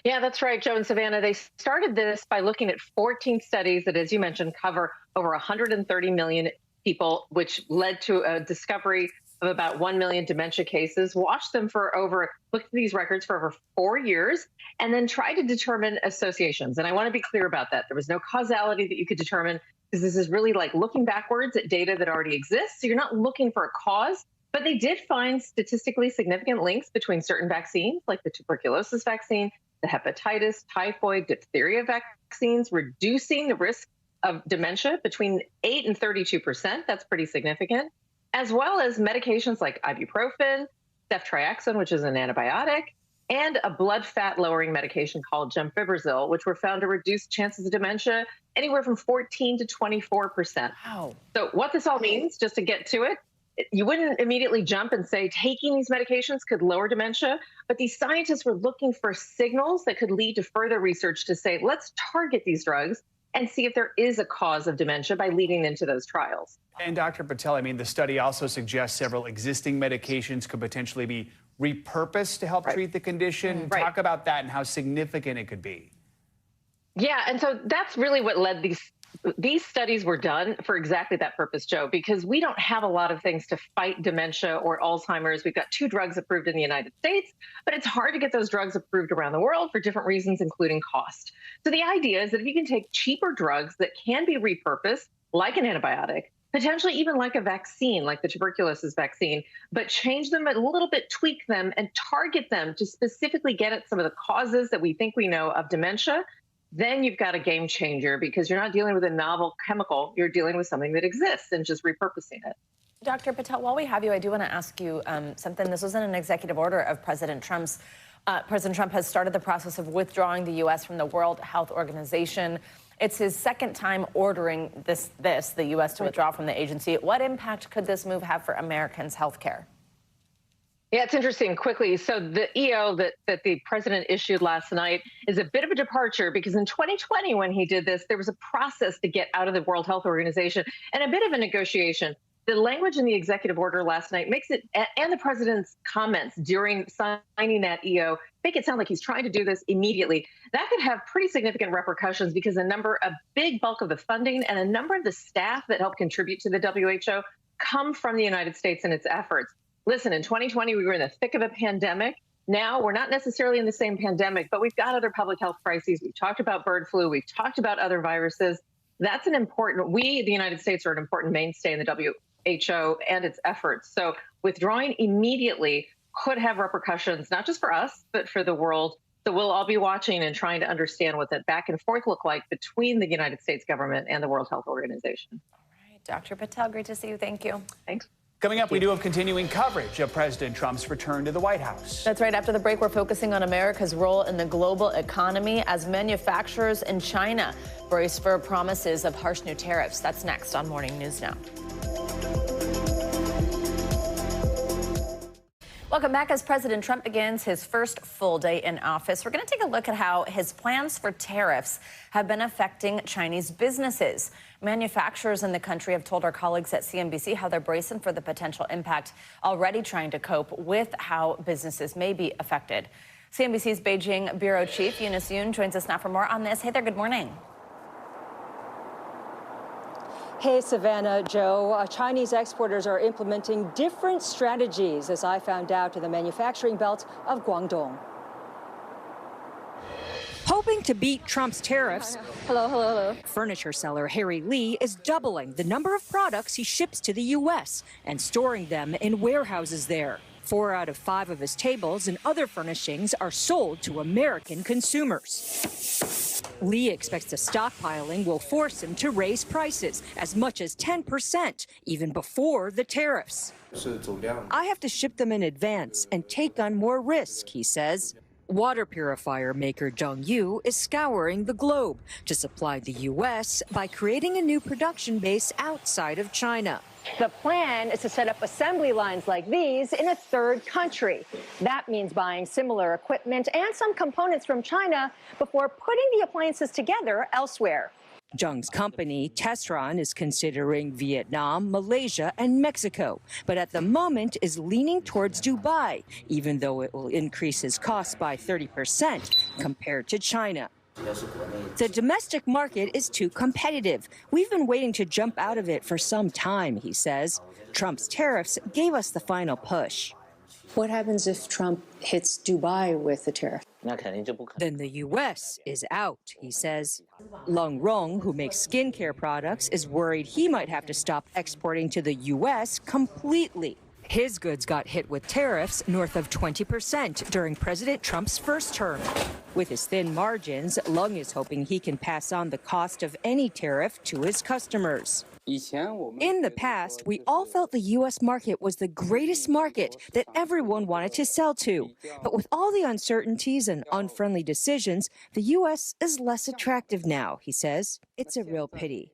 Yeah, that's right, Joe and Savannah. They started this by looking at 14 studies that, as you mentioned, cover over 130 million people, which led to a discovery of about 1 million dementia cases. Looked at these records for over 4 years, and then tried to determine associations. And I want to be clear about that. There was no causality that you could determine, because this is really like looking backwards at data that already exists. So you're not looking for a cause, but they did find statistically significant links between certain vaccines, like the tuberculosis vaccine, the hepatitis, typhoid, diphtheria vaccines, reducing the risk of dementia between 8 and 32%. That's pretty significant, as well as medications like ibuprofen, ceftriaxone, which is an antibiotic, and a blood fat lowering medication called gemfibrozil, which were found to reduce chances of dementia anywhere from 14 to 24%. Wow. So what this all means, just to get to it, you wouldn't immediately jump and say taking these medications could lower dementia, but these scientists were looking for signals that could lead to further research to say, let's target these drugs and see if there is a cause of dementia by leading into those trials. And Dr. Patel, I mean, the study also suggests several existing medications could potentially be repurposed to help treat the condition. Right. Talk about that and how significant it could be. Yeah, and so that's really what led these studies were done for exactly that purpose, Joe, because we don't have a lot of things to fight dementia or Alzheimer's. We've got 2 drugs approved in the United States, but it's hard to get those drugs approved around the world for different reasons, including cost. So the idea is that if you can take cheaper drugs that can be repurposed, like an antibiotic, potentially even like a vaccine, like the tuberculosis vaccine, but change them a little bit, tweak them, and target them to specifically get at some of the causes that we think we know of dementia, then you've got a game changer, because you're not dealing with a novel chemical. You're dealing with something that exists and just repurposing it. Dr. Patel, while we have you, I do want to ask you something. This was in an executive order of President Trump's. President Trump has started the process of withdrawing the U.S. from the World Health Organization. It's his second time ordering the U.S. to withdraw from the agency. What impact could this move have for Americans' health care? Yeah, it's interesting. Quickly, so the EO that the president issued last night is a bit of a departure, because in 2020, when he did this, there was a process to get out of the World Health Organization and a bit of a negotiation. The language in the executive order last night makes it, and the president's comments during signing that EO, make it sound like he's trying to do this immediately. That could have pretty significant repercussions, because a big bulk of the funding and a number of the staff that help contribute to the WHO come from the United States and its efforts. Listen, in 2020, we were in the thick of a pandemic. Now, we're not necessarily in the same pandemic, but we've got other public health crises. We've talked about bird flu. We've talked about other viruses. That's the United States, are an important mainstay in the WHO and its efforts. So withdrawing immediately could have repercussions, not just for us, but for the world. So we'll all be watching and trying to understand what that back and forth look like between the United States government and the World Health Organization. All right, Dr. Patel, great to see you. Thank you. Thanks. Coming up, we do have continuing coverage of President Trump's return to the White House. That's right. After the break, we're focusing on America's role in the global economy as manufacturers in China brace for promises of harsh new tariffs. That's next on Morning News Now. Welcome back. As President Trump begins his first full day in office, we're going to take a look at how his plans for tariffs have been affecting Chinese businesses. Manufacturers in the country have told our colleagues at CNBC how they're bracing for the potential impact, already trying to cope with how businesses may be affected. CNBC's Beijing Bureau Chief Eunice Yoon joins us now for more on this. Hey there, good morning. Hey, Savannah, Joe. Chinese exporters are implementing different strategies, as I found out, in the manufacturing belt of Guangdong. Hoping to beat Trump's tariffs, Hello. furniture seller Harry Lee is doubling the number of products he ships to the U.S. and storing them in warehouses there. 4 out of 5 of his tables and other furnishings are sold to American consumers. Lee expects the stockpiling will force him to raise prices as much as 10%, even before the tariffs. I have to ship them in advance and take on more risk, he says. Water purifier maker Zhongyu is scouring the globe to supply the U.S. by creating a new production base outside of China. The plan is to set up assembly lines like these in a third country. That means buying similar equipment and some components from China before putting the appliances together elsewhere. Zheng's company, Tesron, is considering Vietnam, Malaysia, and Mexico, but at the moment is leaning towards Dubai, even though it will increase his costs by 30% compared to China. The domestic market is too competitive. We've been waiting to jump out of it for some time, he says. Trump's tariffs gave us the final push. What happens if Trump hits Dubai with the tariff? Then the U.S. is out, he says. Lung Rong, who makes skincare products, is worried he might have to stop exporting to the U.S. completely. His goods got hit with tariffs north of 20% during President Trump's first term. With his thin margins, Lung is hoping he can pass on the cost of any tariff to his customers. In the past, we all felt the U.S. market was the greatest market that everyone wanted to sell to. But with all the uncertainties and unfriendly decisions, the U.S. is less attractive now, he says. It's a real pity.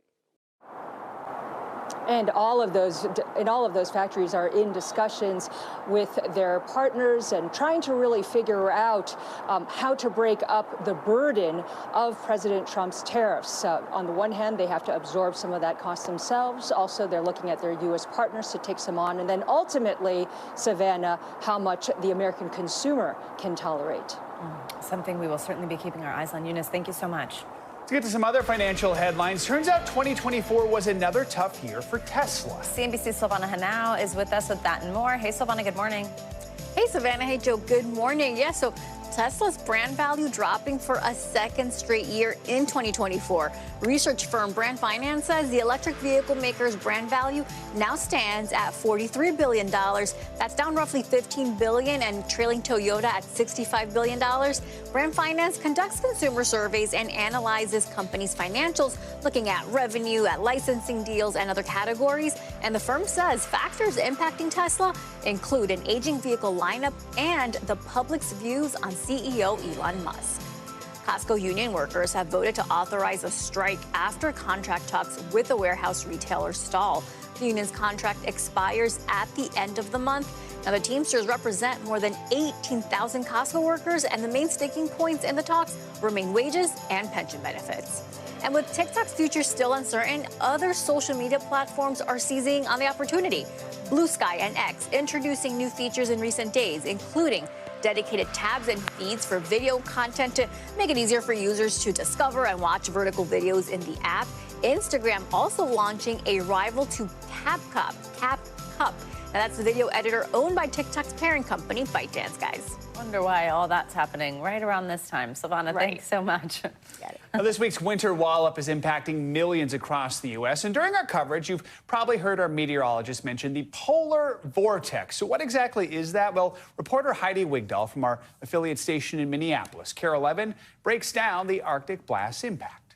And all of those factories are in discussions with their partners and trying to really figure out how to break up the burden of President Trump's tariffs. On the one hand, they have to absorb some of that cost themselves. Also, they're looking at their U.S. partners to take some on. And then ultimately, Savannah, how much the American consumer can tolerate. Something we will certainly be keeping our eyes on. Eunice, thank you so much. To get to some other financial headlines, turns out 2024 was another tough year for Tesla. CNBC's Silvana Henao is with us with that and more. Hey, Silvana, good morning. Hey, Savannah. Hey, Joe. Good morning. Yeah, so Tesla's brand value dropping for a second straight year in 2024. Research firm Brand Finance says the electric vehicle maker's brand value now stands at $43 billion. That's down roughly $15 billion, and trailing Toyota at $65 billion. Brand Finance conducts consumer surveys and analyzes companies' financials, looking at revenue, at licensing deals, and other categories. And the firm says factors impacting Tesla include an aging vehicle lineup and the public's views on CEO Elon Musk. Costco union workers have voted to authorize a strike after contract talks with the warehouse retailer stall. The union's contract expires at the end of the month. Now, the Teamsters represent more than 18,000 Costco workers, and the main sticking points in the talks remain wages and pension benefits. And with TikTok's future still uncertain, other social media platforms are seizing on the opportunity. Blue Sky and X introducing new features in recent days, including dedicated tabs and feeds for video content to make it easier for users to discover and watch vertical videos in the app. Instagram also launching a rival to CapCut. Now, that's the video editor owned by TikTok's parent company, ByteDance, guys. Wonder why all that's happening right around this time. Silvana, thanks so much. Now, this week's winter wallop is impacting millions across the U.S. And during our coverage, you've probably heard our meteorologist mention the polar vortex. So what exactly is that? Well, reporter Heidi Wigdahl from our affiliate station in Minneapolis, KARE 11, breaks down the Arctic blast's impact.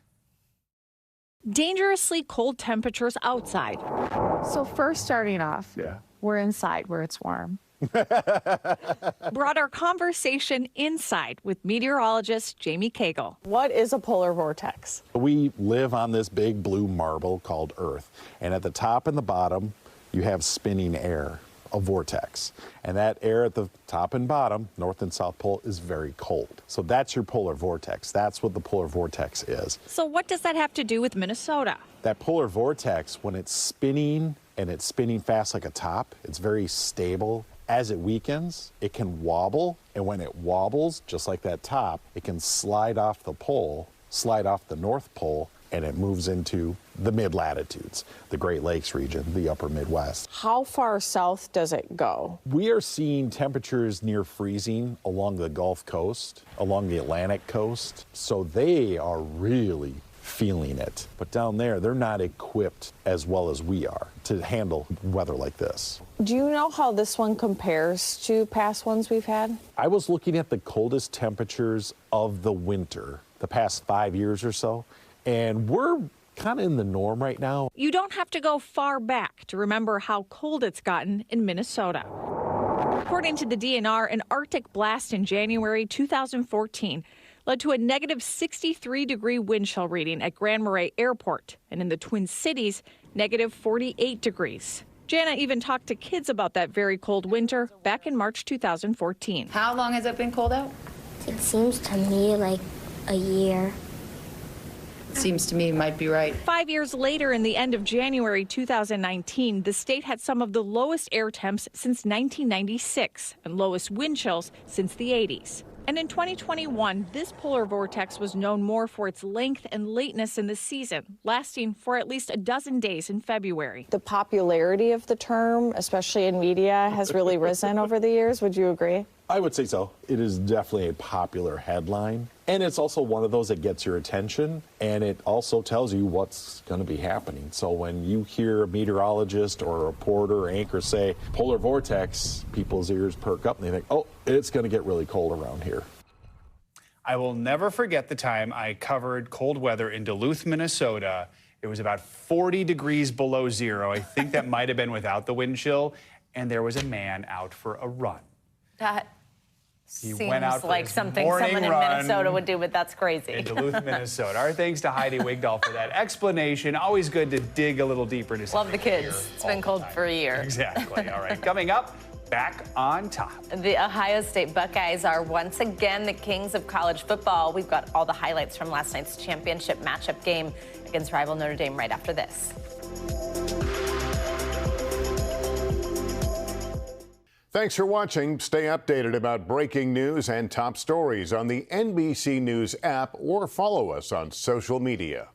Dangerously cold temperatures outside. So first, starting off, we're inside where it's warm. Brought our conversation inside with meteorologist Jamie Cagle. What is a polar vortex? We live on this big blue marble called Earth, and at the top and the bottom you have spinning air, a vortex, and that air at the top and bottom, north and south pole, is very cold. So that's your polar vortex. That's what the polar vortex is. So what does that have to do with Minnesota? That polar vortex, when it's spinning and it's spinning fast like a top, it's very stable. As it weakens, it can wobble, and when it wobbles, just like that top, it can slide off the pole, slide off the North Pole, and it moves into the mid-latitudes, the Great Lakes region, the upper Midwest. How far south does it go? We are seeing temperatures near freezing along the Gulf Coast, along the Atlantic coast, so they are really feeling it. But down there, they're not equipped as well as we are to handle weather like this. Do you know how this one compares to past ones we've had? I was looking at the coldest temperatures of the winter, the past 5 years or so, and we're kind of in the norm right now. You don't have to go far back to remember how cold it's gotten in Minnesota. According to the DNR, an Arctic blast in January 2014 led to a negative 63-degree wind chill reading at Grand Marais Airport, and in the Twin Cities, negative 48 degrees. Jana even talked to kids about that very cold winter back in March 2014. How long has it been cold out? It seems to me like a year. It seems to me you might be right. 5 years later, in the end of January 2019, the state had some of the lowest air temps since 1996 and lowest wind chills since the 80s. And in 2021, this polar vortex was known more for its length and lateness in the season, lasting for at least a dozen days in February. The popularity of the term, especially in media, has really risen over the years. Would you agree? I would say so. It is definitely a popular headline, and it's also one of those that gets your attention, and it also tells you what's going to be happening. So when you hear a meteorologist or a reporter or anchor say polar vortex, people's ears perk up and they think, oh, it's going to get really cold around here. I will never forget the time I covered cold weather in Duluth, Minnesota. It was about 40 degrees below zero. I think that might have been without the wind chill, and there was a man out for a run. That He seems went out for like his something morning someone in run Minnesota would do, but that's crazy. in Duluth, Minnesota. Our thanks to Heidi Wigdahl for that explanation. Always good to dig a little deeper into Love the something kids. It's been cold for a year. Exactly. All right. Coming up, back on top. The Ohio State Buckeyes are once again the kings of college football. We've got all the highlights from last night's championship matchup game against rival Notre Dame right after this. Thanks for watching. Stay updated about breaking news and top stories on the NBC News app or follow us on social media.